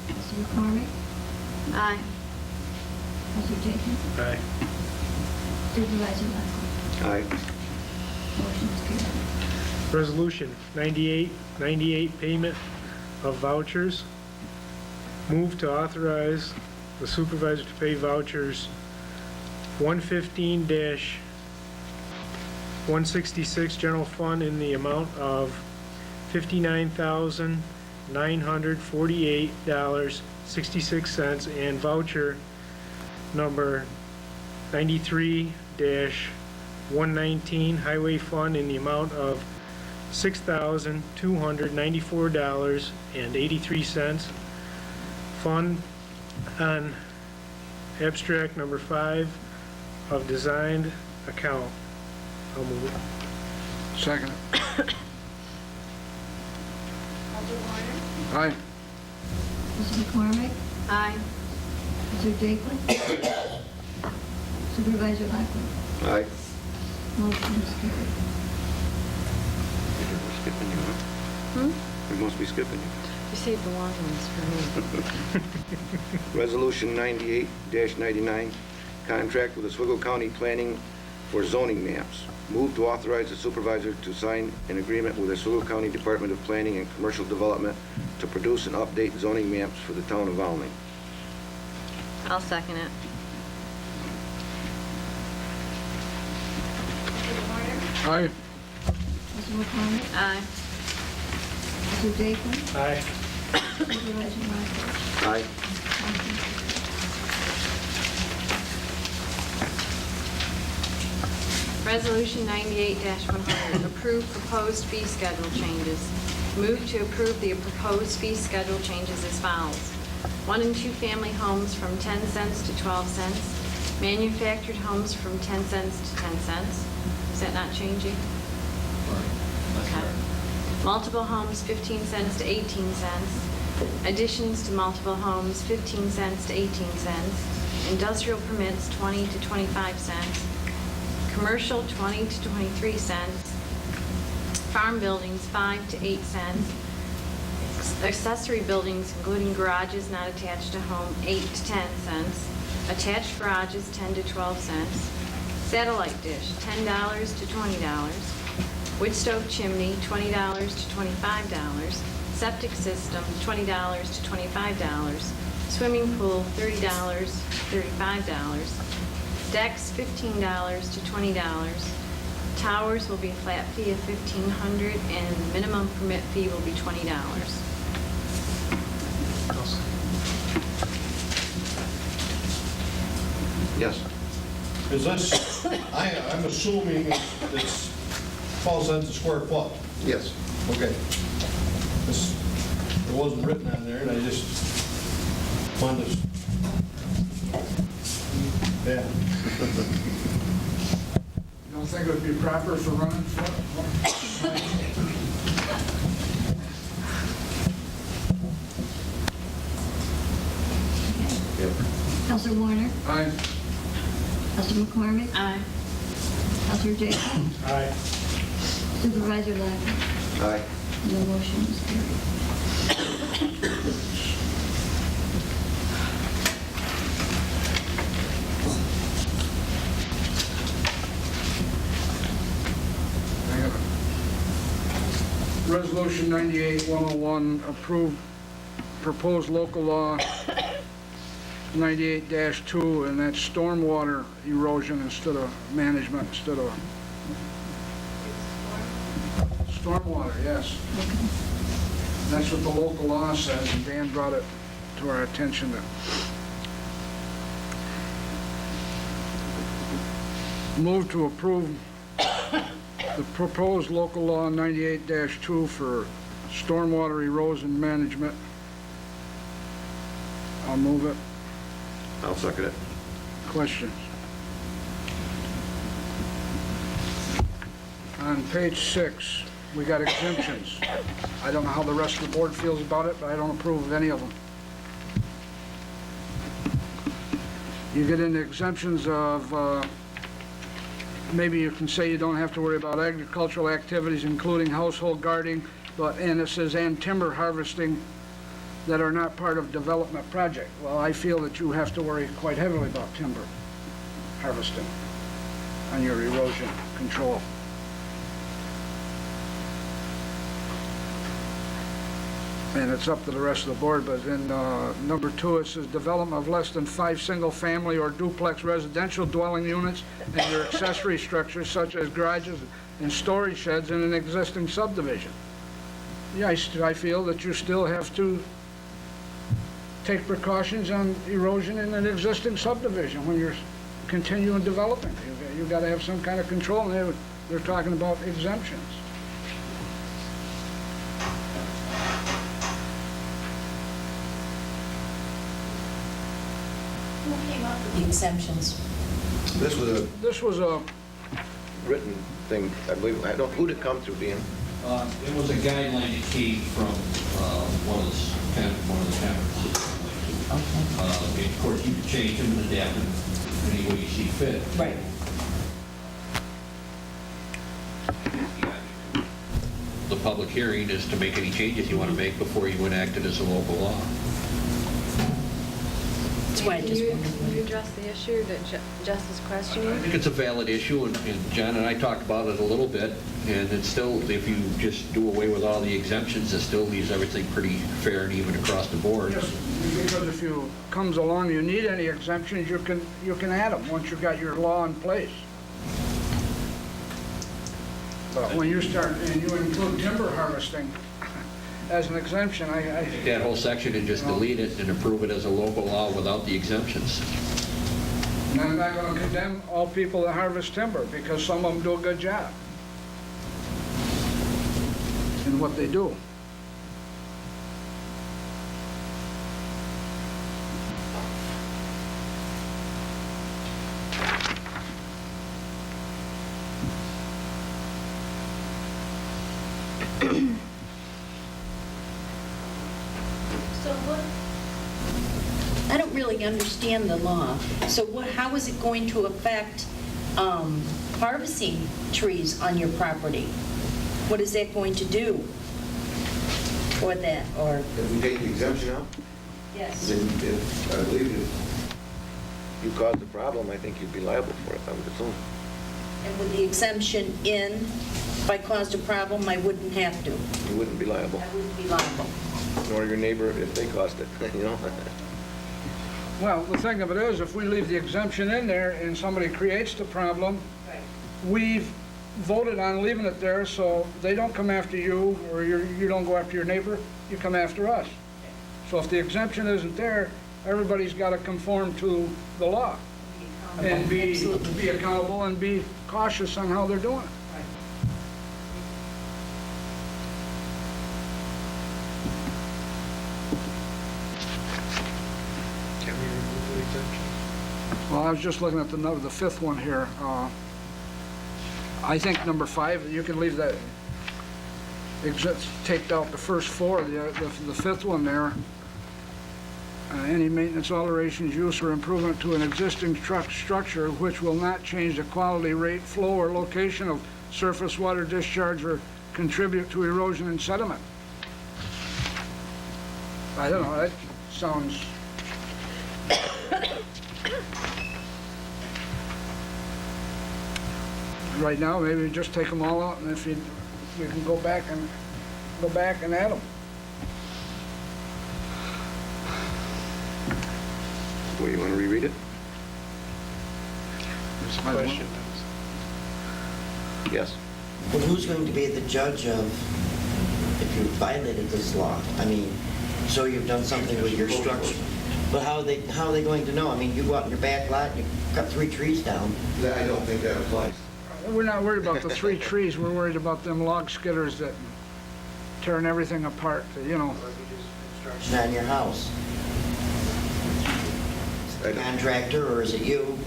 Speaker 3: Counselor McCormick?
Speaker 14: Aye.
Speaker 3: Counselor Jacobs?
Speaker 11: Aye.
Speaker 3: Supervisor Leslie?
Speaker 2: Aye.
Speaker 3: Motion is carried.
Speaker 15: Resolution 98, payment of vouchers. Move to authorize the supervisor to pay vouchers 115-166 general fund in the amount of $59,948.66 and voucher number 93-119 highway fund in the amount of $6,294.83. Fund on abstract number 5 of designed account. I'll move it.
Speaker 8: Second.
Speaker 14: Counselor Warner?
Speaker 8: Aye.
Speaker 3: Counselor McCormick?
Speaker 14: Aye.
Speaker 3: Counselor Jacobs? Supervisor Leslie?
Speaker 2: Aye.
Speaker 3: Motion is carried.
Speaker 2: We're skipping you, huh? We must be skipping you.
Speaker 14: You saved the long ones for me.
Speaker 2: Resolution 98-99, contract with Oswego County Planning for zoning maps. Move to authorize the supervisor to sign an agreement with the Oswego County Department of Planning and Commercial Development to produce and update zoning maps for the town of Volney.
Speaker 14: I'll second it.
Speaker 8: Aye.
Speaker 3: Counselor McCormick?
Speaker 14: Aye.
Speaker 3: Counselor Jacobs?
Speaker 15: Aye.
Speaker 3: Supervisor Leslie?
Speaker 2: Aye.
Speaker 3: Motion is carried.
Speaker 14: Resolution 98-100, approve proposed fee schedule changes. Move to approve the proposed fee schedule changes as follows. 1 and 2 family homes from 10 cents to 12 cents. Manufactured homes from 10 cents to 10 cents. Is that not changing? Okay. Multiple homes, 15 cents to 18 cents. Additions to multiple homes, 15 cents to 18 cents. Industrial permits, 20 to 25 cents. Commercial, 20 to 23 cents. Farm buildings, 5 to 8 cents. Accessory buildings, including garages not attached to home, 8 to 10 cents. Attached garages, 10 to 12 cents. Satellite dish, $10 to $20. Wood stove chimney, $20 to $25. Septic system, $20 to $25. Swimming pool, $30 to $35. Decks, $15 to $20. Towers will be a flat fee of $1,500 and minimum permit fee will be $20.
Speaker 2: Yes.
Speaker 9: Is this, I'm assuming it's falls cents a square foot?
Speaker 2: Yes.
Speaker 9: Okay. This, it wasn't written on there, and I just wanted to, yeah.
Speaker 8: You don't think it would be proper for running foot?
Speaker 3: Counselor Warner?
Speaker 8: Aye.
Speaker 3: Counselor McCormick?
Speaker 14: Aye.
Speaker 3: Counselor Jacobs?
Speaker 15: Aye.
Speaker 3: Supervisor Leslie?
Speaker 2: Aye.
Speaker 3: The motion is carried.
Speaker 8: Resolution 98-101, approve proposed local law 98-2, and that's stormwater erosion instead of management, instead of... Stormwater, yes. That's what the local law says, and Dan brought it to our attention. Move to approve the proposed local law 98-2 for stormwater erosion management. I'll move it.
Speaker 2: I'll second it.
Speaker 8: Questions? On page 6, we got exemptions. I don't know how the rest of the board feels about it, but I don't approve of any of them. You get into exemptions of, maybe you can say you don't have to worry about agricultural activities, including household gardening, and it says, and timber harvesting that are not part of development project. Well, I feel that you have to worry quite heavily about timber harvesting on your erosion control. And it's up to the rest of the board, but in number 2, it says development of less than 5 single-family or duplex residential dwelling units and their accessory structures such as garages and storage sheds in an existing subdivision. Yeah, I feel that you still have to take precautions on erosion in an existing subdivision when you're continuing developing. You've got to have some kind of control, and they're talking about exemptions.
Speaker 4: Who came up with the exemptions?
Speaker 2: This was a
Speaker 8: a
Speaker 2: written thing, I believe. I don't, who'd it come through, Dan?
Speaker 5: It was a guideline that came from one of the towns. Of course, you can change them and adapt them any way you see fit.
Speaker 4: Right.
Speaker 5: The public hearing is to make any changes you want to make before you enact it as a local law.
Speaker 4: That's why I just
Speaker 16: Can
Speaker 4: wondered.
Speaker 16: you address the issue that Jess is questioning?
Speaker 5: I think it's a valid issue, and John and I talked about it a little bit, and it's still, if you just do away with all the exemptions, it still leaves everything pretty fair and even across the board.
Speaker 8: Yes, because if you comes along, you need any exemptions, you can add them once you've got your law in place. But when you start, and you include timber harvesting as an exemption, I
Speaker 5: Take that whole section and just delete it and approve it as a local law without the exemptions.
Speaker 8: and I'm not going to condemn all people that harvest timber, because some of them do a good job in what they do.
Speaker 4: So what? I don't really understand the law. So how is it going to affect harvesting trees on your property? What is that going to do for that, or?
Speaker 2: If we take the exemption out,
Speaker 4: Yes.
Speaker 2: then I believe if you caused the problem, I think you'd be liable for it, I would assume.
Speaker 4: And with the exemption in, if I caused a problem, I wouldn't have to.
Speaker 2: You wouldn't be liable,
Speaker 4: I wouldn't be liable.
Speaker 2: nor your neighbor if they caused it, you know?
Speaker 8: Well, the thing of it is, if we leave the exemption in there and somebody creates the problem, we've voted on leaving it there, so they don't come after you, or you don't go after your neighbor, you come after us. So if the exemption isn't there, everybody's got to conform to the law and be accountable and be cautious on how they're doing it.
Speaker 15: Can we remove the exemption?
Speaker 8: Well, I was just looking at the fifth one here. I think number 5, you can leave that, take out the first 4, the fifth one there. Any maintenance, alterations, use, or improvement to an existing structure which will not change the quality, rate, flow, or location of surface water discharge or contribute to erosion and sediment. I don't know, that sounds... Right now, maybe just take them all out, and if we can go back and add them.
Speaker 2: Well, you want to reread it?
Speaker 15: There's a question.
Speaker 2: Yes.
Speaker 1: Well, who's going to be the judge of if you violated this law? I mean, so you've done something with your structure. But how are they going to know? I mean, you go out in your back lot, and you cut 3 trees down.
Speaker 2: I don't think that applies.
Speaker 8: We're not worried about the 3 trees, we're worried about them log skidders that tearing everything apart, you know.
Speaker 1: Construction on your house. Is it the contractor or is it you?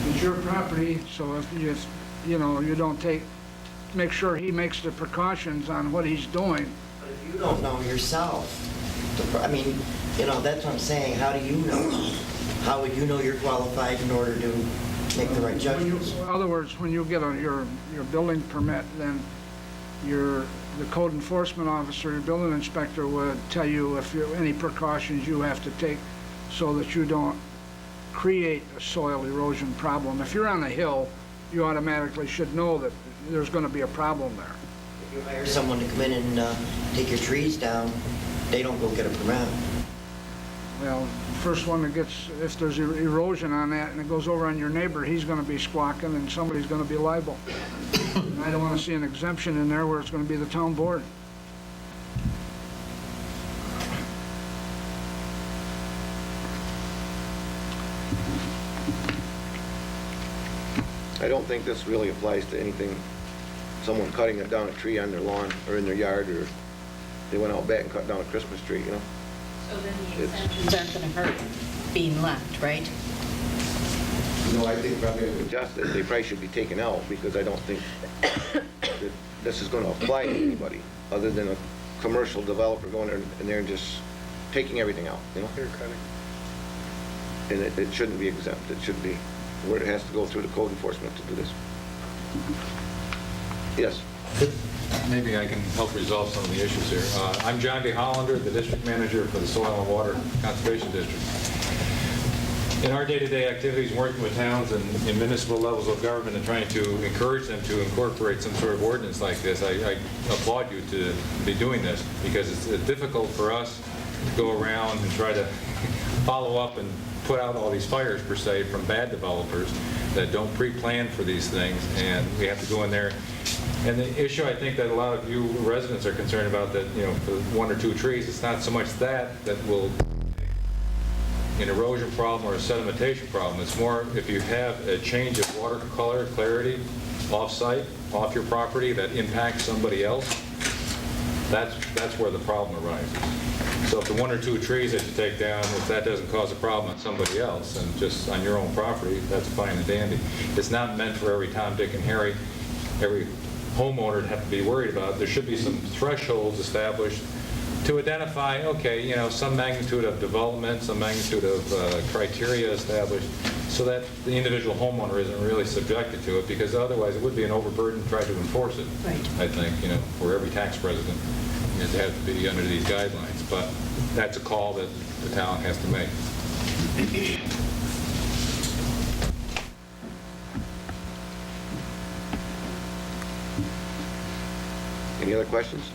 Speaker 8: It's your property, so if you just, you know, you don't make sure he makes the precautions on what he's doing.
Speaker 1: But if you don't know yourself, I mean, you know, that's what I'm saying. How do you know? How would you know you're qualified in order to make the right judgments?
Speaker 8: In other words, when you get your building permit, then the code enforcement officer, your building inspector would tell you any precautions you have to take so that you don't create a soil erosion problem. If you're on a hill, you automatically should know that there's going to be a problem there.
Speaker 1: If you hire someone to come in and take your trees down, they don't go get a permit.
Speaker 8: Well, first one that gets, if there's erosion on that and it goes over on your neighbor, he's going to be squawking and somebody's going to be liable. And I don't want to see an exemption in there where it's going to be the town board.
Speaker 2: I don't think this really applies to anything, someone cutting down a tree on their lawn or in their yard, or they went out back and cut down a Christmas tree, you know?
Speaker 4: So then the exemptions aren't going to hurt being left, right?
Speaker 2: No, I think probably they probably should be taken out, because I don't think that this is going to apply to anybody other than a commercial developer going in there and just taking everything out, you know? And it shouldn't be exempt. It should be where it has to go through the code enforcement to do this. Yes.
Speaker 17: Maybe I can help resolve some of the issues here. I'm John D. Hollander, the district manager for the Soil and Water Conservation District. In our day-to-day activities, working with towns and in municipal levels of government and trying to encourage them to incorporate some sort of ordinance like this, I applaud you to be doing this, because it's difficult for us to go around and try to follow up and put out all these fires, per se, from bad developers that don't pre-plan for these things, and we have to go in there. And the issue I think that a lot of you residents are concerned about, that, you know, for one or two trees, it's not so much that will an erosion problem or a sedimentation problem. It's more if you have a change of water color, clarity, off-site, off your property that impacts somebody else, that's where the problem arises. So if the one or two trees that you take down, if that doesn't cause a problem on somebody else and just on your own property, that's fine and dandy. It's not meant for every Tom, Dick, and Harry, every homeowner to have to be worried about. There should be some thresholds established to identify, okay, you know, some magnitude of development, some magnitude of criteria established, so that the individual homeowner isn't really subjected to it, because otherwise it would be an overburden to try to enforce it.
Speaker 4: Right.
Speaker 17: I think, you know, for every tax resident, you know, to have to be under these guidelines. But that's a call that the town has to make.
Speaker 2: Any other questions?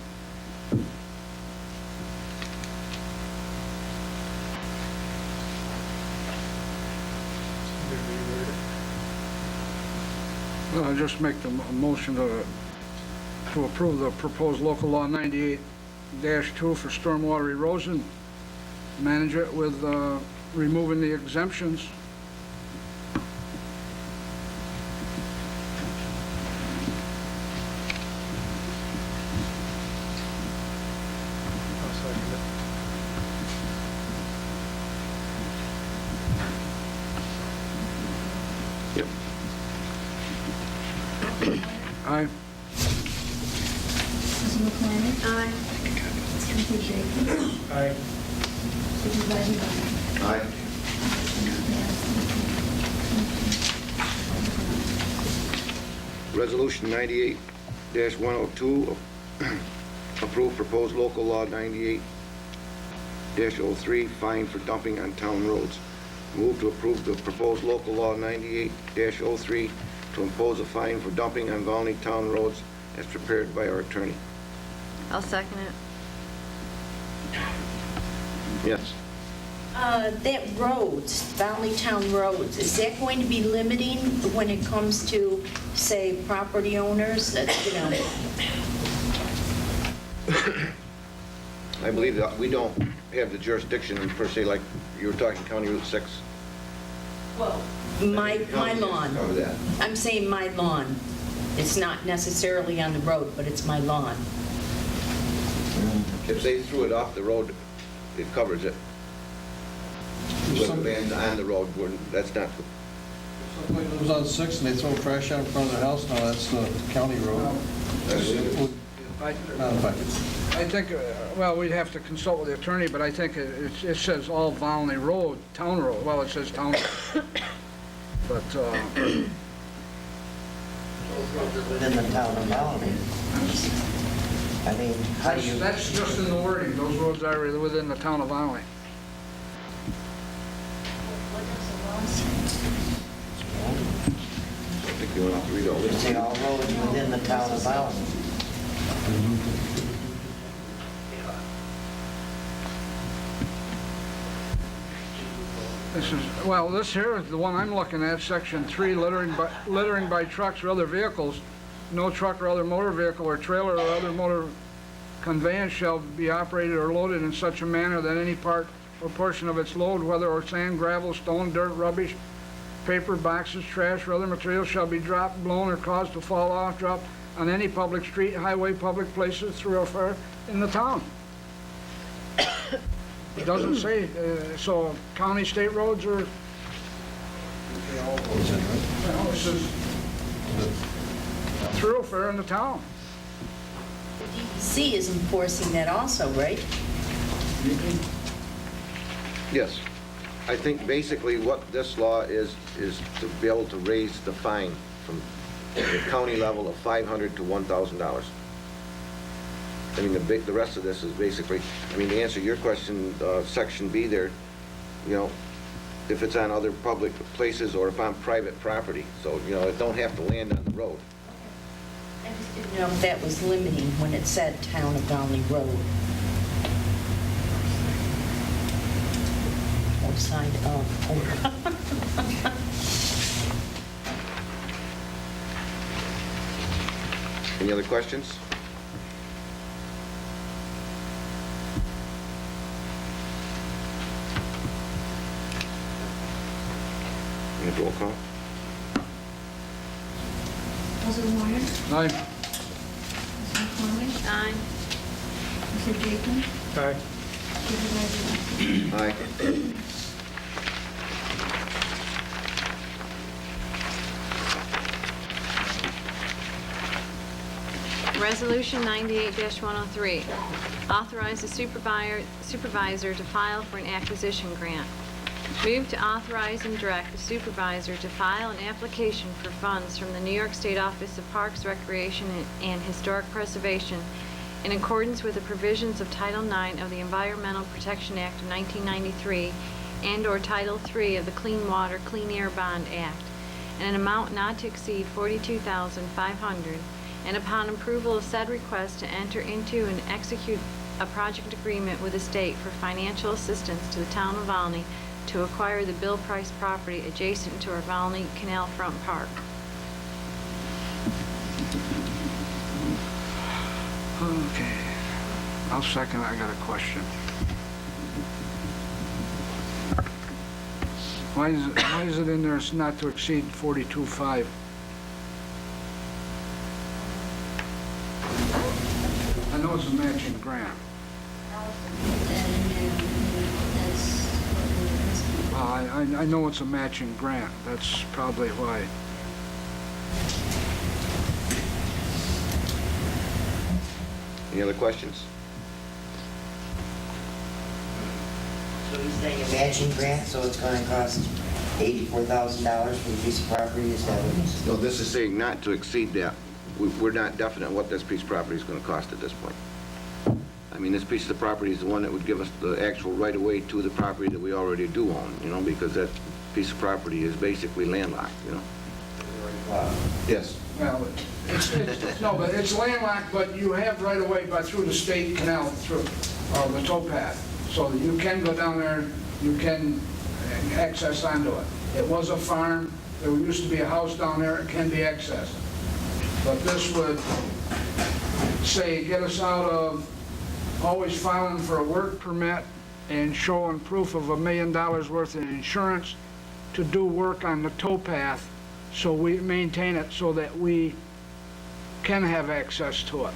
Speaker 8: Well, I'll just make the motion to approve the proposed local law 98-2 for stormwater erosion. Manage it with removing the exemptions.
Speaker 2: Yep.
Speaker 8: Aye.
Speaker 3: Mrs. McCormick? Aye. Mr. Jacobs?
Speaker 11: Aye.
Speaker 3: Supervisor Bonner?
Speaker 2: Aye. Resolution 98-102, approve proposed local law 98-03, fine for dumping on town roads. Move to approve the proposed local law 98-03 to impose a fine for dumping on Volney town roads as prepared by our attorney.
Speaker 16: I'll second it.
Speaker 2: Yes.
Speaker 4: That roads, Valley Town roads, is that going to be limiting when it comes to, say, property owners that, you know?
Speaker 2: I believe that we don't have the jurisdiction per se, like you were talking County Route 6.
Speaker 4: Well, my lawn.
Speaker 2: Cover that.
Speaker 4: I'm saying my lawn. It's not necessarily on the road, but it's my lawn.
Speaker 2: If they threw it off the road, it covers it. With the bands on the road, that's not,
Speaker 9: Somebody lives on 6 and they throw trash out in front of their house, now that's the county road. Not affected.
Speaker 8: I think, well, we'd have to consult with the attorney, but I think it says all Volney Road, town road. Well, it says town road. But,
Speaker 1: Within the town of Volney. I mean, how do you...
Speaker 8: that's just in the wording. Those roads are within the town of Volney.
Speaker 2: I think you want to read all
Speaker 1: You
Speaker 2: this.
Speaker 1: say all roads within the town of Volney.
Speaker 8: This is, well, this here is the one I'm looking at, section 3, littering by trucks or other vehicles. No truck or other motor vehicle or trailer or other motor conveyance shall be operated or loaded in such a manner that any part or portion of its load, whether or sand, gravel, stone, dirt, rubbish, paper, boxes, trash, or other material shall be dropped, blown, or caused to fall off, dropped on any public street, highway, public places, thoroughfare in the town. It doesn't say, so county, state roads are,
Speaker 9: All goes in, right?
Speaker 8: well, this is thoroughfare in the town.
Speaker 4: DEC is enforcing that also, right?
Speaker 2: Yes. I think basically what this law is to be able to raise the fine from the county level of $500 to $1,000. I mean, the rest of this is basically, I mean, to answer your question, section B there, you know, if it's on other public places or if on private property. So, you know, it don't have to land on the road.
Speaker 4: I just didn't know if that was limiting when it said town of Volney Road. Outside of.
Speaker 2: Any other questions? Any roll call?
Speaker 3: President Warner?
Speaker 8: Aye.
Speaker 3: President McCormick?
Speaker 16: Aye.
Speaker 3: Mr. Jenkins?
Speaker 15: Aye.
Speaker 3: Supervisor Wilt?
Speaker 2: Aye.
Speaker 16: Resolution 98-103, authorize the supervisor to file for an acquisition grant. Move to authorize and direct the supervisor to file an application for funds from the New York State Office of Parks, Recreation, and Historic Preservation in accordance with the provisions of Title IX of the Environmental Protection Act of 1993 and/or Title III of the Clean Water, Clean Air Bond Act, and an amount not to exceed $42,500, and upon approval of said request to enter into and execute a project agreement with the state for financial assistance to the town of Volney to acquire the Bill Price property adjacent to our Volney Canal Front Park.
Speaker 8: Okay. I'll second. I got a question. Why is it in there it's not to exceed 42.5? I know it's a matching grant. I know it's a matching grant. That's probably why.
Speaker 2: Any other questions?
Speaker 1: So you're saying a matching grant, so it's going to cost $84,000 for a piece of property, is that what it is?
Speaker 2: No, this is saying not to exceed that. We're not definite what this piece of property is going to cost at this point. I mean, this piece of the property is the one that would give us the actual right-of-way to the property that we already do own, you know, because that piece of property is basically landlocked, you know? Yes.
Speaker 8: Well, no, but it's landlocked, but you have right of way through the state canal, through the towpath. So that you can go down there, you can access onto it. It was a farm, there used to be a house down there, it can be accessed. But this would say, get us out of always filing for a work permit and showing proof of $1 million worth of insurance to do work on the towpath, so we maintain it so that we can have access to it.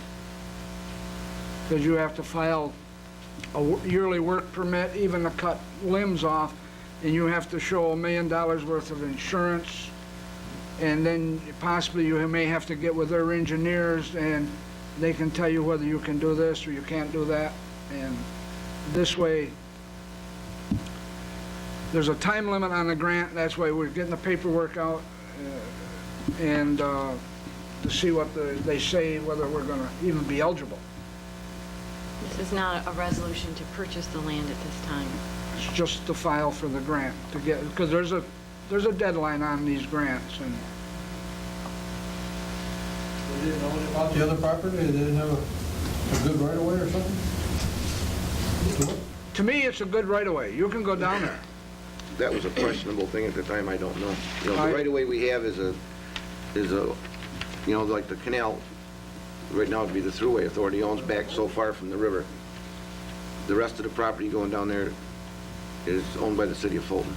Speaker 8: Because you have to file a yearly work permit, even to cut limbs off, and you have to show $1 million worth of insurance, and then possibly you may have to get with their engineers, and they can tell you whether you can do this or you can't do that. And this way, there's a time limit on the grant. That's why we're getting the paperwork out and to see what they say, whether we're going to even be eligible.
Speaker 16: This is not a resolution to purchase the land at this time.
Speaker 8: It's just to file for the grant to get, because there's a deadline on these grants. And
Speaker 9: They didn't know anything about the other property? They didn't have a good right-of-way or something?
Speaker 8: to me, it's a good right-of-way. You can go down there.
Speaker 2: That was a questionable thing at the time, I don't know. You know, the right-of-way we have is a, you know, like the canal, right now it'd be the Thruway Authority owns back so far from the river. The rest of the property going down there is owned by the city of Fulton.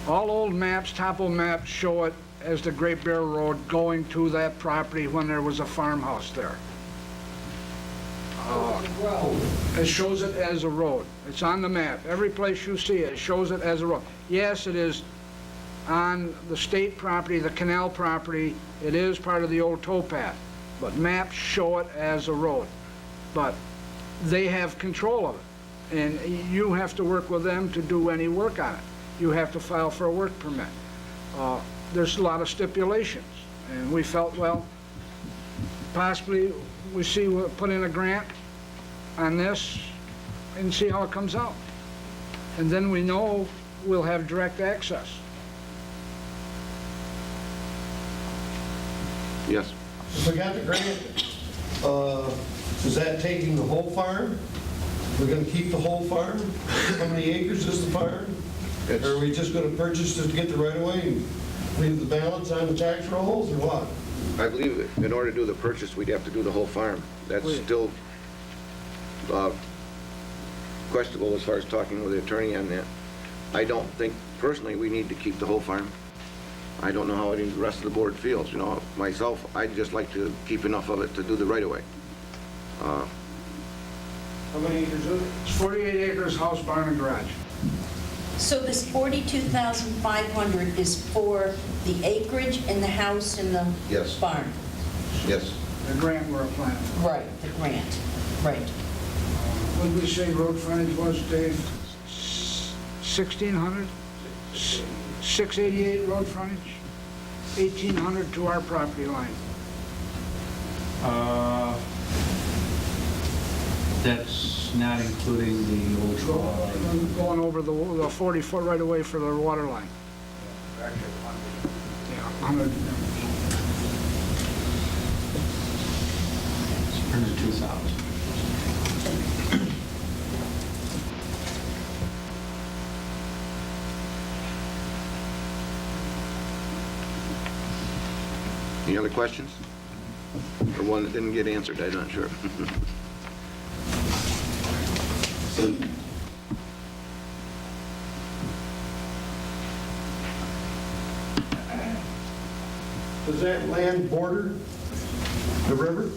Speaker 8: All old maps, topo maps show it as the Great Bear Road going to that property when there was a farmhouse there. It shows it as a road. It's on the map. Every place you see it, it shows it as a road. Yes, it is on the state property, the canal property. It is part of the old towpath, but maps show it as a road. But they have control of it, and you have to work with them to do any work on it. You have to file for a work permit. There's a lot of stipulations, and we felt, well, possibly we'll put in a grant on this and see how it comes out. And then we know we'll have direct access.
Speaker 2: Yes.
Speaker 18: If we got the grant, is that taking the whole farm? We're gonna keep the whole farm? How many acres is the farm? Or are we just gonna purchase just to get the right of way and leave the balance on the tax rolls, or what?
Speaker 2: I believe in order to do the purchase, we'd have to do the whole farm. That's still questionable as far as talking with the attorney on that. I don't think, personally, we need to keep the whole farm. I don't know how the rest of the board feels. You know, myself, I'd just like to keep enough of it to do the right-of-way.
Speaker 8: How many acres is it? It's 48 acres, house, barn, and garage.
Speaker 4: So this 42,500 is for the acreage and the house and the
Speaker 2: Yes.
Speaker 4: barn?
Speaker 2: Yes.
Speaker 8: The grant we're applying for.
Speaker 4: Right, the grant, right.
Speaker 8: What did we say road frontage was, Dave? 1,600? 688 road frontage? 1,800 to our property line.
Speaker 12: That's not including the old
Speaker 8: Going over the 40-foot right away for the water line. Yeah, 100.
Speaker 12: It's 102,000.
Speaker 2: Any other questions? Or one that didn't get answered, I'm not sure.
Speaker 18: Does that land border the river?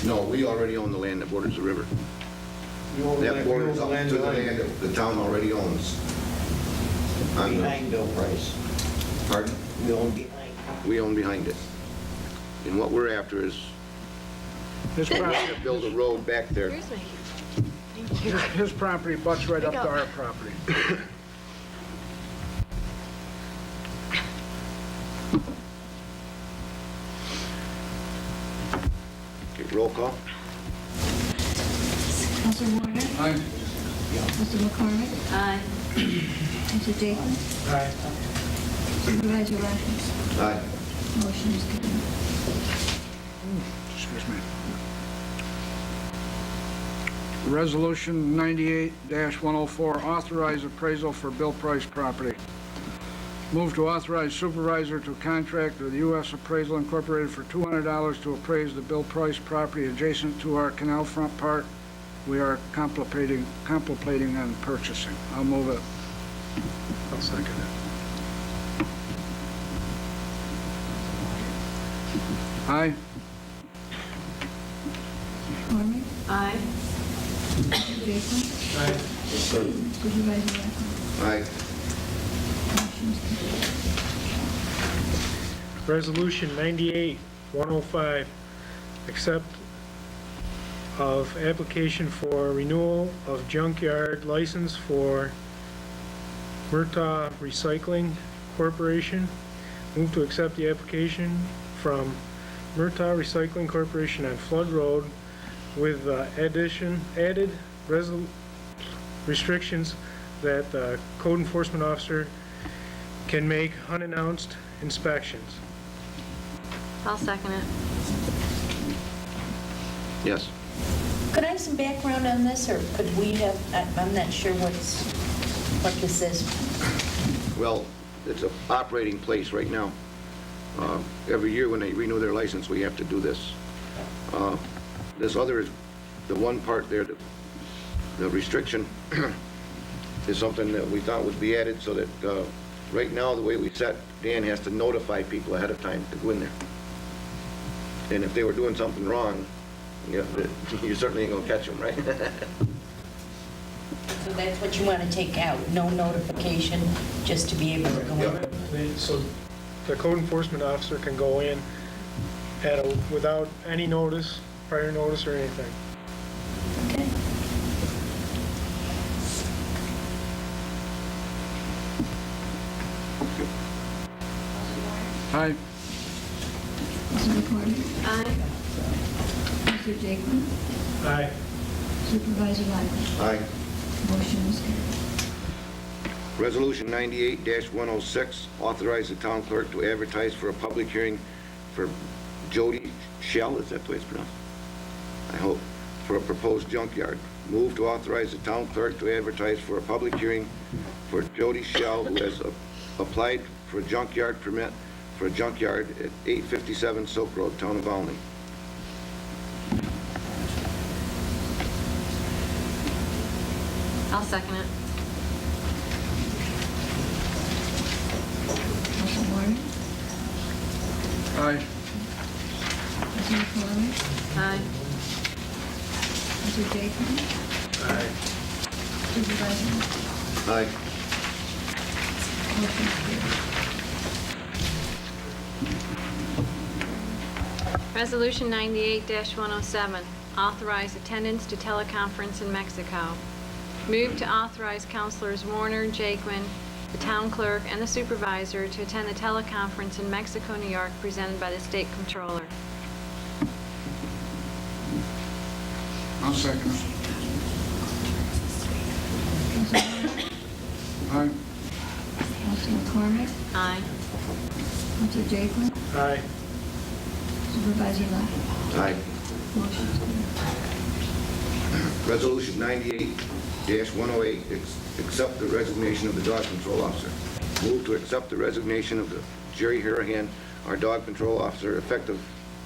Speaker 2: No, we already own the land that borders the river.
Speaker 18: You own
Speaker 2: That borders
Speaker 18: the
Speaker 2: up
Speaker 18: land
Speaker 2: to the
Speaker 18: behind
Speaker 2: land that the town already owns.
Speaker 1: Behind Bill Price.
Speaker 2: Pardon?
Speaker 1: We own behind.
Speaker 2: We own behind it. And what we're after is
Speaker 8: His property,
Speaker 2: build a road back there.
Speaker 16: Here's my,
Speaker 8: his property butts right up to our property.
Speaker 2: Okay, roll call.
Speaker 3: Counselor Warner?
Speaker 8: Aye.
Speaker 3: Mr. McCormick? Aye. Mr. Jakins?
Speaker 9: Aye.
Speaker 3: Supervisor Rations?
Speaker 2: Aye.
Speaker 3: Motion is carried.
Speaker 8: Excuse me. Resolution 98-104, authorize appraisal for Bill Price property. Move to authorize supervisor to contract with U.S. Appraisal Incorporated for $200 to appraise the Bill Price property adjacent to our canal front park. We are contemplating on purchasing. I'll move it.
Speaker 7: I'll second it.
Speaker 8: Aye.
Speaker 3: McCormick?
Speaker 16: Aye.
Speaker 3: Mr. Jakeman?
Speaker 15: Aye.
Speaker 3: Supervisor Blackwell?
Speaker 2: Aye.
Speaker 3: Motion is carried.
Speaker 15: Resolution 98-105, accept of application for renewal of junkyard license for Murtaugh Recycling Corporation. Move to accept the application from Murtaugh Recycling Corporation on Flood Road with added restrictions that the code enforcement officer can make unannounced inspections.
Speaker 16: I'll second it.
Speaker 2: Yes.
Speaker 4: Could I have some background on this, or could we have, I'm not sure what this is.
Speaker 2: Well, it's an operating place right now. Every year when they renew their license, we have to do this. This other is, the one part there, the restriction is something that we thought would be added so that, right now, the way we set, Dan has to notify people ahead of time to go in there. And if they were doing something wrong, you certainly ain't gonna catch them, right?
Speaker 4: So that's what you want to take out, no notification, just to be able to go in?
Speaker 15: So the code enforcement officer can go in without any notice, prior notice or anything.
Speaker 4: Okay.
Speaker 8: Aye.
Speaker 3: Mr. McCormick?
Speaker 16: Aye.
Speaker 3: Mr. Jakeman?
Speaker 15: Aye.
Speaker 3: Supervisor Blackwell?
Speaker 2: Aye.
Speaker 3: Motion is carried.
Speaker 2: Resolution 98-106, authorize the town clerk to advertise for a public hearing for Jody Shell, is that the way it's pronounced? I hope, for a proposed junkyard. Move to authorize the town clerk to advertise for a public hearing for Jody Shell, who has applied for a junkyard permit for a junkyard at 857 Silk Road, Town of Volney.
Speaker 16: I'll second it.
Speaker 3: Mr. Warner?
Speaker 8: Aye.
Speaker 3: Mr. McCormick?
Speaker 16: Aye.
Speaker 3: Mr. Jakeman?
Speaker 15: Aye.
Speaker 3: Supervisor Blackwell?
Speaker 2: Aye.
Speaker 3: Motion is carried.
Speaker 16: Resolution 98-107, authorize attendance to teleconference in Mexico. Move to authorize Councilors Warner, Jakeman, the town clerk, and the supervisor to attend the teleconference in Mexico, New York, presented by the state controller.
Speaker 8: I'll second it. Aye.
Speaker 3: Mr. McCormick?
Speaker 16: Aye.
Speaker 3: Mr. Jakeman?
Speaker 15: Aye.
Speaker 3: Supervisor Blackwell?
Speaker 2: Aye.
Speaker 3: Motion is carried.
Speaker 2: Resolution 98-108, accept the resignation of the dog control officer. Move to accept the resignation of the Jerry Harahan, our dog control officer, effective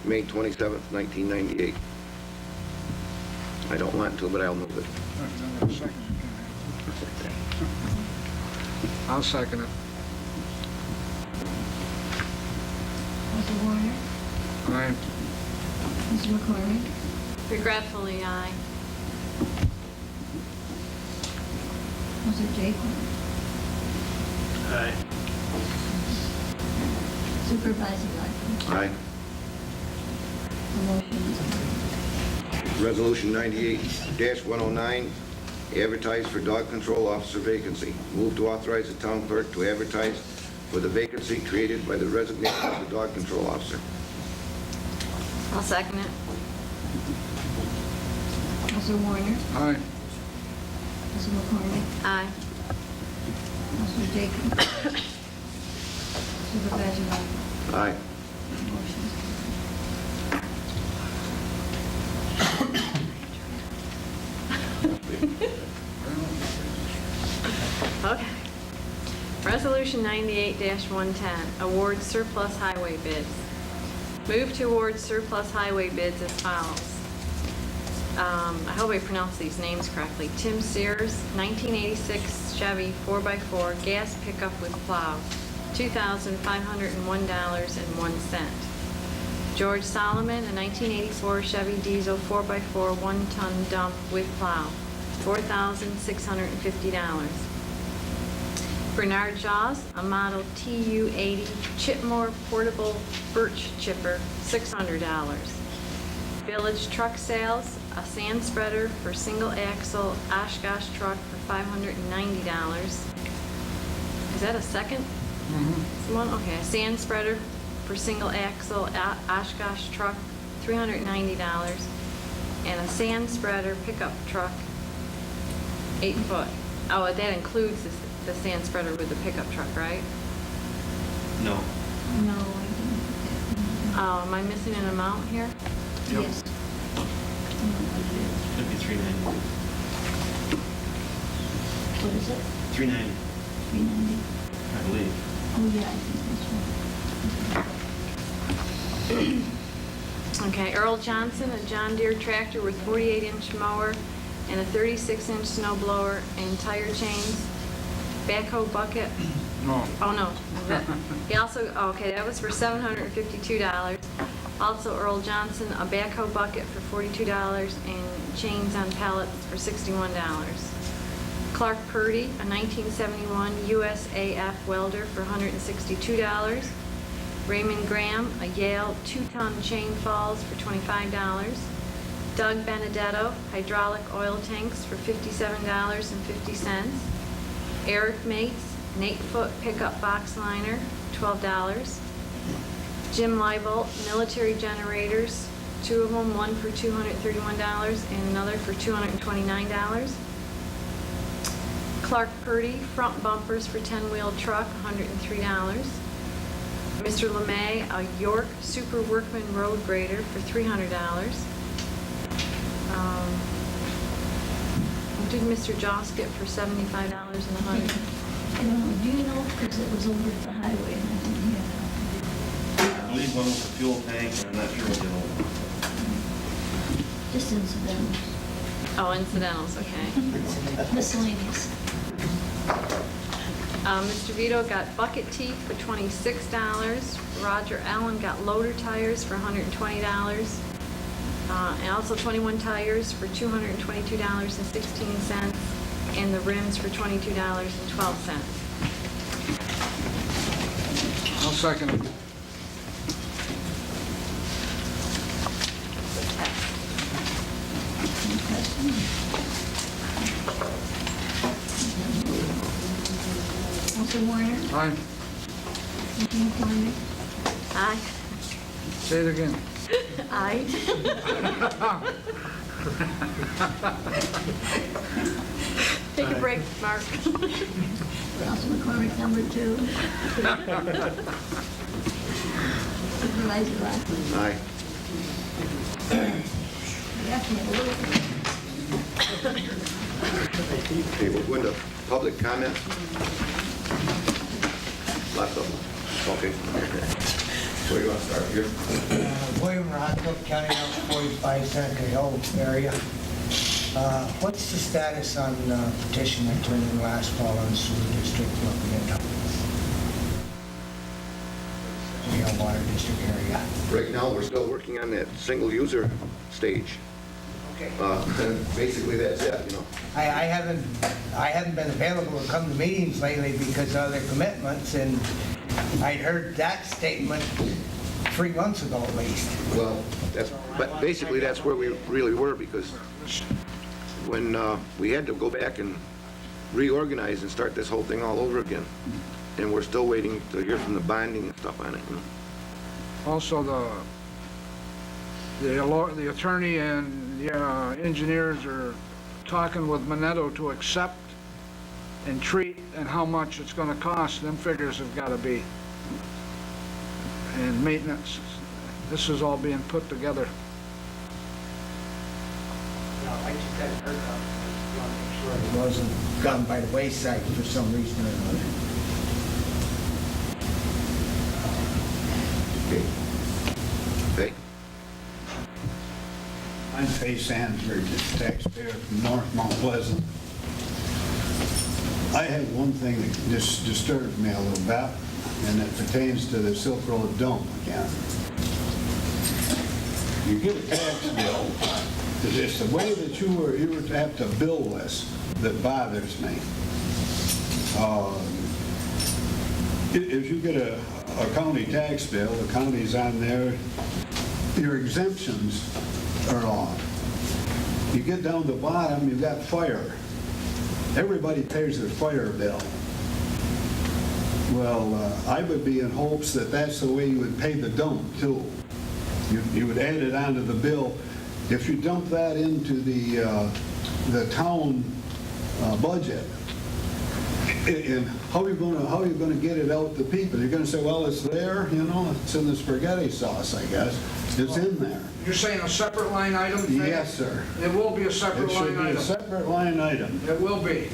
Speaker 2: May 27th, 1998. I don't want to, but I'll move it.
Speaker 8: I'll second it.
Speaker 3: Mr. Warner?
Speaker 8: Aye.
Speaker 3: Mr. McCormick?
Speaker 16: Regretfully, aye.
Speaker 3: Mr. Jakeman?
Speaker 15: Aye.
Speaker 3: Supervisor Blackwell?
Speaker 2: Aye.
Speaker 3: The motion is carried.
Speaker 2: Resolution 98-109, advertise for dog control officer vacancy. Move to authorize the town clerk to advertise for the vacancy created by the resignation of the dog control officer.
Speaker 16: I'll second it.
Speaker 3: Mr. Warner?
Speaker 8: Aye.
Speaker 3: Mr. McCormick?
Speaker 16: Aye.
Speaker 3: Mr. Jakeman? Supervisor Blackwell?
Speaker 2: Aye.
Speaker 3: Motion is
Speaker 16: Okay. Resolution 98-110, award surplus highway bids. Move to award surplus highway bids as follows. I hope I pronounced these names correctly. Tim Sears, 1986 Chevy 4x4 gas pickup with plow, $2,501.01. George Solomon, a 1984 Chevy Diesel 4x4 one-ton dump with plow, $4,650. Bernard Jaws, a model TU-80 Chipmore portable birch chipper, $600. Village Truck Sales, a sand spreader for single axle Oshkosh truck for $590. Is that a second one? Okay, a sand spreader for single axle Oshkosh truck, $390. And a sand spreader pickup truck, 8 foot. Oh, that includes the sand spreader with the pickup truck, right?
Speaker 13: No.
Speaker 3: No, I didn't.
Speaker 16: Oh, am I missing an amount here?
Speaker 3: Yes.
Speaker 13: It'd be $390.
Speaker 3: What is it?
Speaker 13: $390,
Speaker 3: 390?
Speaker 13: I believe.
Speaker 3: Oh, yeah, I think that's right.
Speaker 16: Okay, Earl Johnson, a John Deere tractor with 48-inch mower and a 36-inch snow blower and tire chains, backhoe bucket.
Speaker 8: No.
Speaker 16: Oh, no. He also, okay, that was for $752. Also, Earl Johnson, a backhoe bucket for $42 and chains on pallets for $61. Clark Purdy, a 1971 USAF welder for $162. Raymond Graham, a Yale 2-ton chain falls for $25. Doug Benedetto, hydraulic oil tanks for $57.50. Eric Mates, an 8-foot pickup box liner, $12. Jim Leibolt, military generators, 2 of them, one for $231 and another for $229. Clark Purdy, front bumpers for 10-wheel truck, $103. Mr. LeMay, a York Super Workman road grader for $300. What did Mr. Joss get for $75 and $100?
Speaker 3: I don't know, do you know, because it was over at the highway and I didn't hear that.
Speaker 13: I believe one was a fuel tank, and I'm not sure what the other one was.
Speaker 3: Just incidentals.
Speaker 16: Oh, incidentals, okay.
Speaker 3: Miscellaneous.
Speaker 16: Mr. Vito got bucket teeth for $26. Roger Allen got loader tires for $120. And also 21 tires for $222.16, and the rims for $22.12.
Speaker 8: I'll second it.
Speaker 3: Mr. Warner?
Speaker 8: Aye.
Speaker 3: Mr. McCormick?
Speaker 16: Aye.
Speaker 8: Say it again.
Speaker 16: Aye. Take a break, Mark.
Speaker 3: Council McCormick, number 2. Supervisor Rockland?
Speaker 2: Aye.
Speaker 3: You have to have a little.
Speaker 2: Okay, we'll go into public comment. Lots of them. Okay. Where do you want to start here?
Speaker 19: William Rockland, County Route 45, Seneca Hill area. What's the status on the petition that turned in last fall on the sewer district looking at the water district area?
Speaker 2: Right now, we're still working on that single user stage.
Speaker 19: Okay.
Speaker 2: Basically, that's it, you know.
Speaker 19: I haven't been available to come to meetings lately because of other commitments, and I'd heard that statement 3 months ago at least.
Speaker 2: Well, but basically, that's where we really were, because when we had to go back and reorganize and start this whole thing all over again, and we're still waiting to hear from the bonding and stuff on it. You know?
Speaker 8: Also, the attorney and the engineers are talking with Minetto to accept and treat and how much it's going to cost. Them figures have got to be. And maintenance. This is all being put together.
Speaker 19: No, I just hadn't heard of it. I want to make sure it wasn't gone by the wayside for some reason or another.
Speaker 2: Okay.
Speaker 20: I'm Fay Sandsburg, taxpayer from North Mount Pleasant. I have one thing that just disturbs me a little bit, and it pertains to the Silk Road dump again. you get a tax bill, it's the way that you would have to bill this that bothers me. If you get a county tax bill, the county's on there, your exemptions are off. You get down the bottom, you've got fire. Everybody pays their fire bill. Well, I would be in hopes that that's the way you would pay the dump too. You would add it onto the bill. If you dump that into the town budget, and how are you going to get it out to people? You're going to say, well, it's there, you know, it's in the spaghetti sauce, I guess. It's in there.
Speaker 8: You're saying a separate line item?
Speaker 20: Yes, sir.
Speaker 8: It will be a separate line item?
Speaker 20: It should be a separate line item.
Speaker 8: It will be.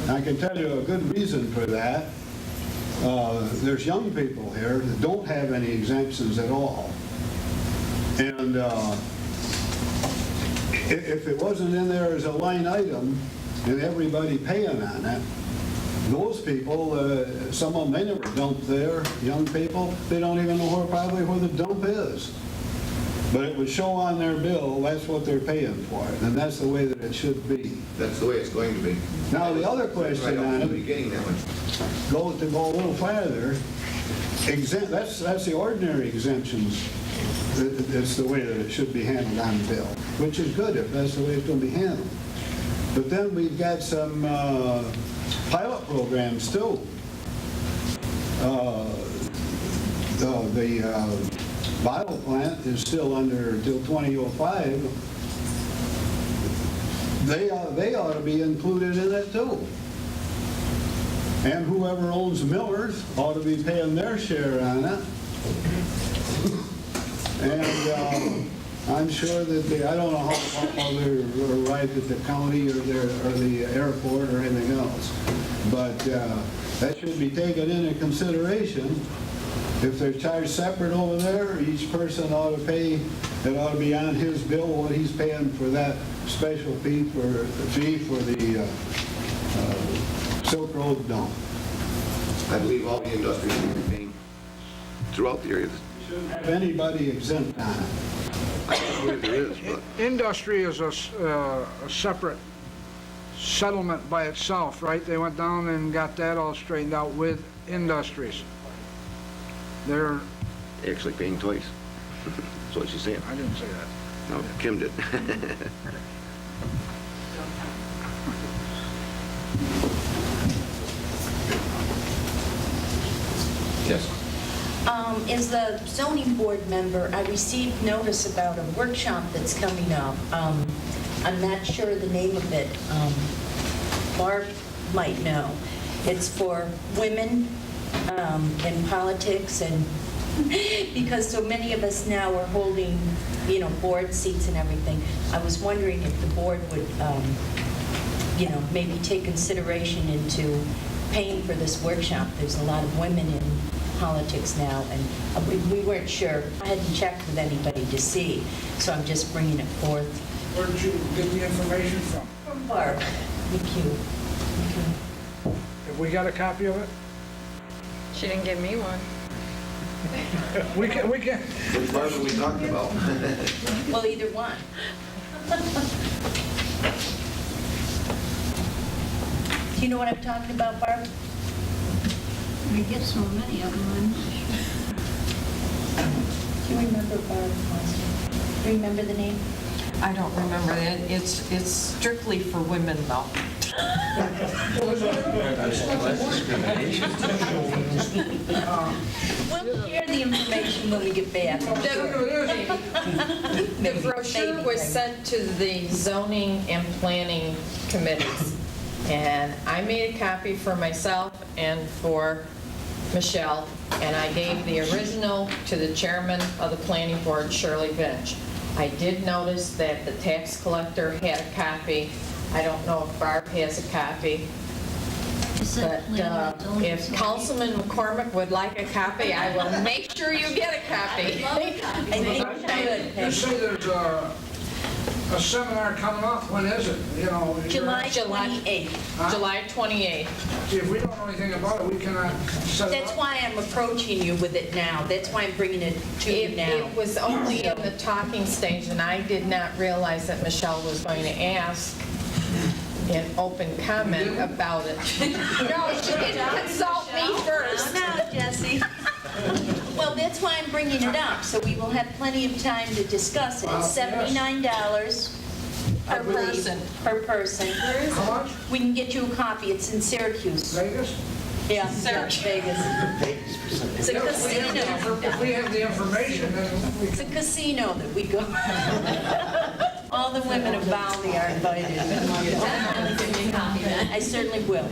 Speaker 20: I can tell you a good reason for that. There's young people here that don't have any exemptions at all. And if it wasn't in there as a line item and everybody paying on it, those people, some of them, they never dump there, young people, they don't even know probably where the dump is. But it would show on their bill, that's what they're paying for it, and that's the way that it should be.
Speaker 2: That's the way it's going to be.
Speaker 20: Now, the other question on it,
Speaker 2: beginning that one.
Speaker 20: go a little farther, that's the ordinary exemptions. That's the way that it should be handled on the bill, which is good if that's the way it's going to be handled. But then we've got some pilot programs too. The bottle plant is still under till 2005. They ought to be included in it too. And whoever owns Miller's ought to be paying their share on it. And I'm sure that I don't know how they're arrived at the county or the airport or anything else, but that should be taken into consideration. If they're charged separate over there, each person ought to pay, it ought to be on his bill what he's paying for that special fee for the Silk Road dump.
Speaker 2: I believe all the industries should be paying throughout the area.
Speaker 20: Shouldn't have anybody exempt on it.
Speaker 2: I don't believe there is, but
Speaker 8: Industry is a separate settlement by itself, right? They went down and got that all straightened out with industries. They're
Speaker 2: actually paying twice. That's what she's saying.
Speaker 8: I didn't say that.
Speaker 2: No, Kim did. Yes.
Speaker 4: As the zoning board member, I received notice about a workshop that's coming up. I'm not sure the name of it. Barb might know. It's for women in politics, and because so many of us now are holding, board seats and everything. I was wondering if the board would, maybe take consideration into paying for this workshop. There's a lot of women in politics now, and we weren't sure. I hadn't checked with anybody to see, so I'm just bringing it forth.
Speaker 8: Where did you get the information from?
Speaker 4: From Barb. Thank you.
Speaker 8: Have we got a copy of it?
Speaker 16: She didn't give me one.
Speaker 8: We can.
Speaker 2: Which Barb are we talking about?
Speaker 4: Well, either one. Do you know what I'm talking about, Barb?
Speaker 3: We get so many of them, I'm not sure.
Speaker 4: Do you remember Barb? Do you remember the name?
Speaker 21: I don't remember that. It's strictly for women, though.
Speaker 4: We'll share the information when we get back.
Speaker 21: The brochure was sent to the zoning and planning committees, and I made a copy for myself and for Michelle, and I gave the original to the chairman of the planning board, Shirley Vinch. I did notice that the tax collector had a copy. I don't know if Barb has a copy. But if Councilman McCormick would like a copy, I will make sure you get a copy.
Speaker 8: You say there's a seminar coming up, when is it? You know,
Speaker 4: July 28th.
Speaker 21: July 28th.
Speaker 8: See, if we don't know anything about it, we cannot set it
Speaker 4: That's
Speaker 8: up.
Speaker 4: why I'm approaching you with it now. That's why I'm bringing it to you now.
Speaker 21: It was only in the talking stage, and I did not realize that Michelle was going to ask in open comment about it. No, she didn't consult me first.
Speaker 4: No, Jesse. Well, that's why I'm bringing it up, so we will have plenty of time to discuss it. It's $79 per person. Per person.
Speaker 8: How much?
Speaker 4: We can get you a copy. It's in Syracuse.
Speaker 8: Vegas?
Speaker 4: Yeah, Vegas. It's a casino.
Speaker 8: If we have the information, then we
Speaker 4: It's a casino that we go. All the women of Volney are invited. I certainly will.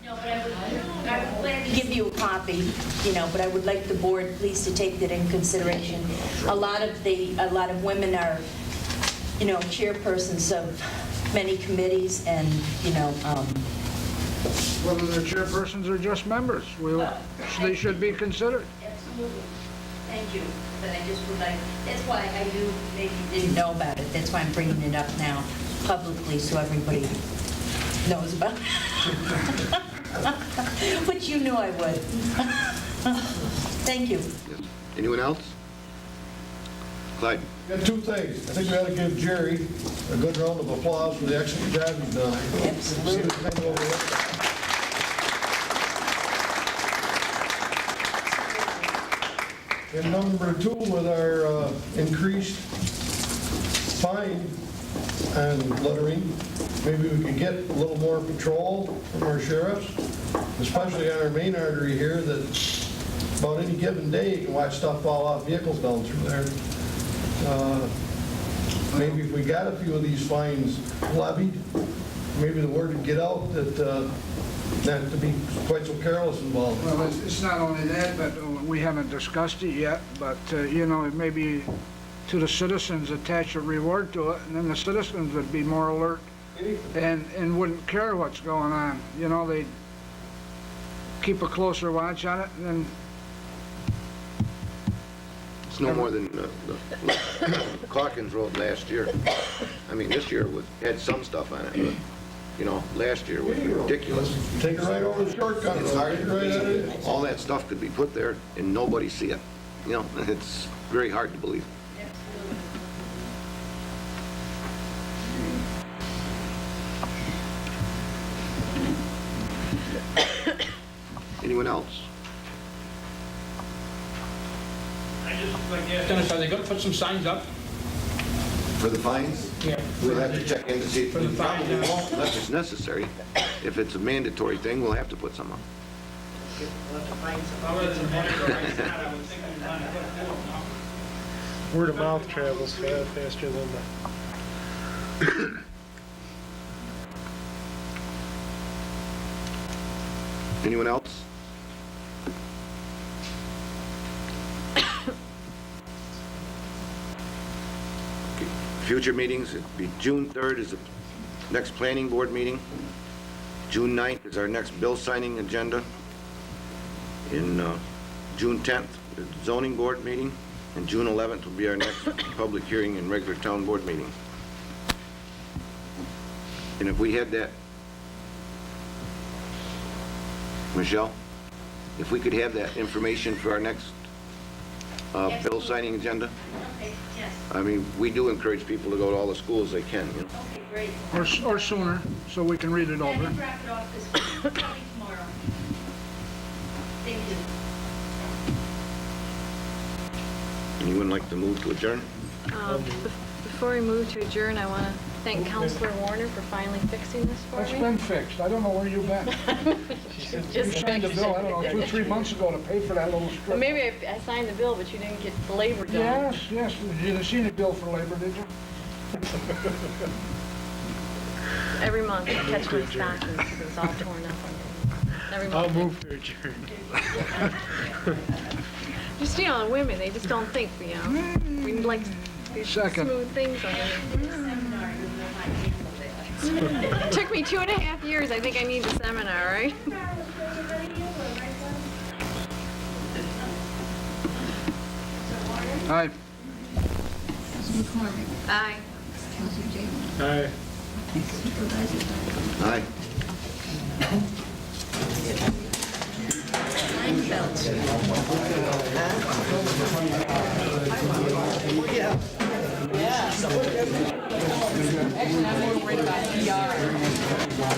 Speaker 4: No, but I would plan to give you a copy, you know, but I would like the board please to take that in consideration. A lot of women are, you know, chairpersons of many committees and, you know,
Speaker 8: whether they're chairpersons or just members, they should be considered.
Speaker 4: Absolutely. Thank you, but I just would like, that's why I knew maybe you didn't know about it. That's why I'm bringing it up now publicly so everybody knows about it. Which you knew I would. Thank you.
Speaker 2: Anyone else? Clyde?
Speaker 18: Got two things. I think we ought to give Jerry a good round of applause for the excellent job he's done.
Speaker 4: Absolutely.
Speaker 18: And number two, with our increased fine and lettering, maybe we could get a little more patrol from our sheriffs, especially on our main artery here, that about any given day you can watch stuff fall off vehicles down through there. Maybe if we got a few of these fines levied, maybe the word would get out that not to be quite so careless involved.
Speaker 8: Well, it's not only that, but we haven't discussed it yet, but, you know, it may be to the citizens attach a reward to it, and then the citizens would be more alert and wouldn't care what's going on. You know, they'd keep a closer watch on it, and then
Speaker 2: It's no more than Calkins wrote last year. I mean, this year had some stuff on it, but, you know, last year was ridiculous.
Speaker 18: Take it right over the shortcut.
Speaker 2: It's hard to
Speaker 18: Right at it.
Speaker 2: believe. All that stuff could be put there and nobody see it. You know, it's very hard to believe. Anyone else?
Speaker 11: I just like to ask Dennis, are they going to put some signs up?
Speaker 2: For the fines?
Speaker 11: Yeah.
Speaker 2: We'll have to check in to see.
Speaker 11: For the
Speaker 2: We probably
Speaker 11: fines, yeah.
Speaker 2: won't unless it's necessary. If it's a mandatory thing, we'll have to put some on.
Speaker 11: Other than mandatory, it's not, I would think we'd want to put more now.
Speaker 15: Word of mouth travels faster than the...
Speaker 2: Anyone else? Okay. Future meetings, it'd be June 3rd is the next planning board meeting. June 9th is our next bill signing agenda. In June 10th, the zoning board meeting, and June 11th will be our next public hearing and regular town board meeting. And if we had that, Michelle, if we could have that information for our next bill signing agenda?
Speaker 4: Okay, yes.
Speaker 2: I mean, we do encourage people to go to all the schools they can, you know.
Speaker 4: Okay, great.
Speaker 8: or sooner, so we can read it
Speaker 4: I
Speaker 8: over.
Speaker 4: can drop it off this week, probably tomorrow. Thank you.
Speaker 2: Anyone like to move to adjourn?
Speaker 16: Before we move to adjourn, I want to thank Counselor Warner for finally fixing this for
Speaker 8: It's
Speaker 16: me.
Speaker 8: been fixed. I don't know where you've been. You signed a bill, I don't know, 2-3 months ago to pay for that little strip.
Speaker 16: Well, maybe I signed the bill, but you didn't get the labor done.
Speaker 8: Yes, yes. You didn't see the bill for labor, did you?
Speaker 16: Every month I catch my stockings because it's all torn up. Every month.
Speaker 15: I'll move to adjourn.
Speaker 16: Just, you know, women, they just don't think, you know. We like these
Speaker 8: Second.
Speaker 16: smooth things on it. It took me 2.5 years. I think I need the seminar, right?
Speaker 8: Aye.
Speaker 3: Ms. McCormick?
Speaker 16: Aye.
Speaker 15: Aye.
Speaker 3: Supervisor Dunn.
Speaker 2: Aye.
Speaker 1: Yeah.
Speaker 21: Actually, I'm more worried about PR.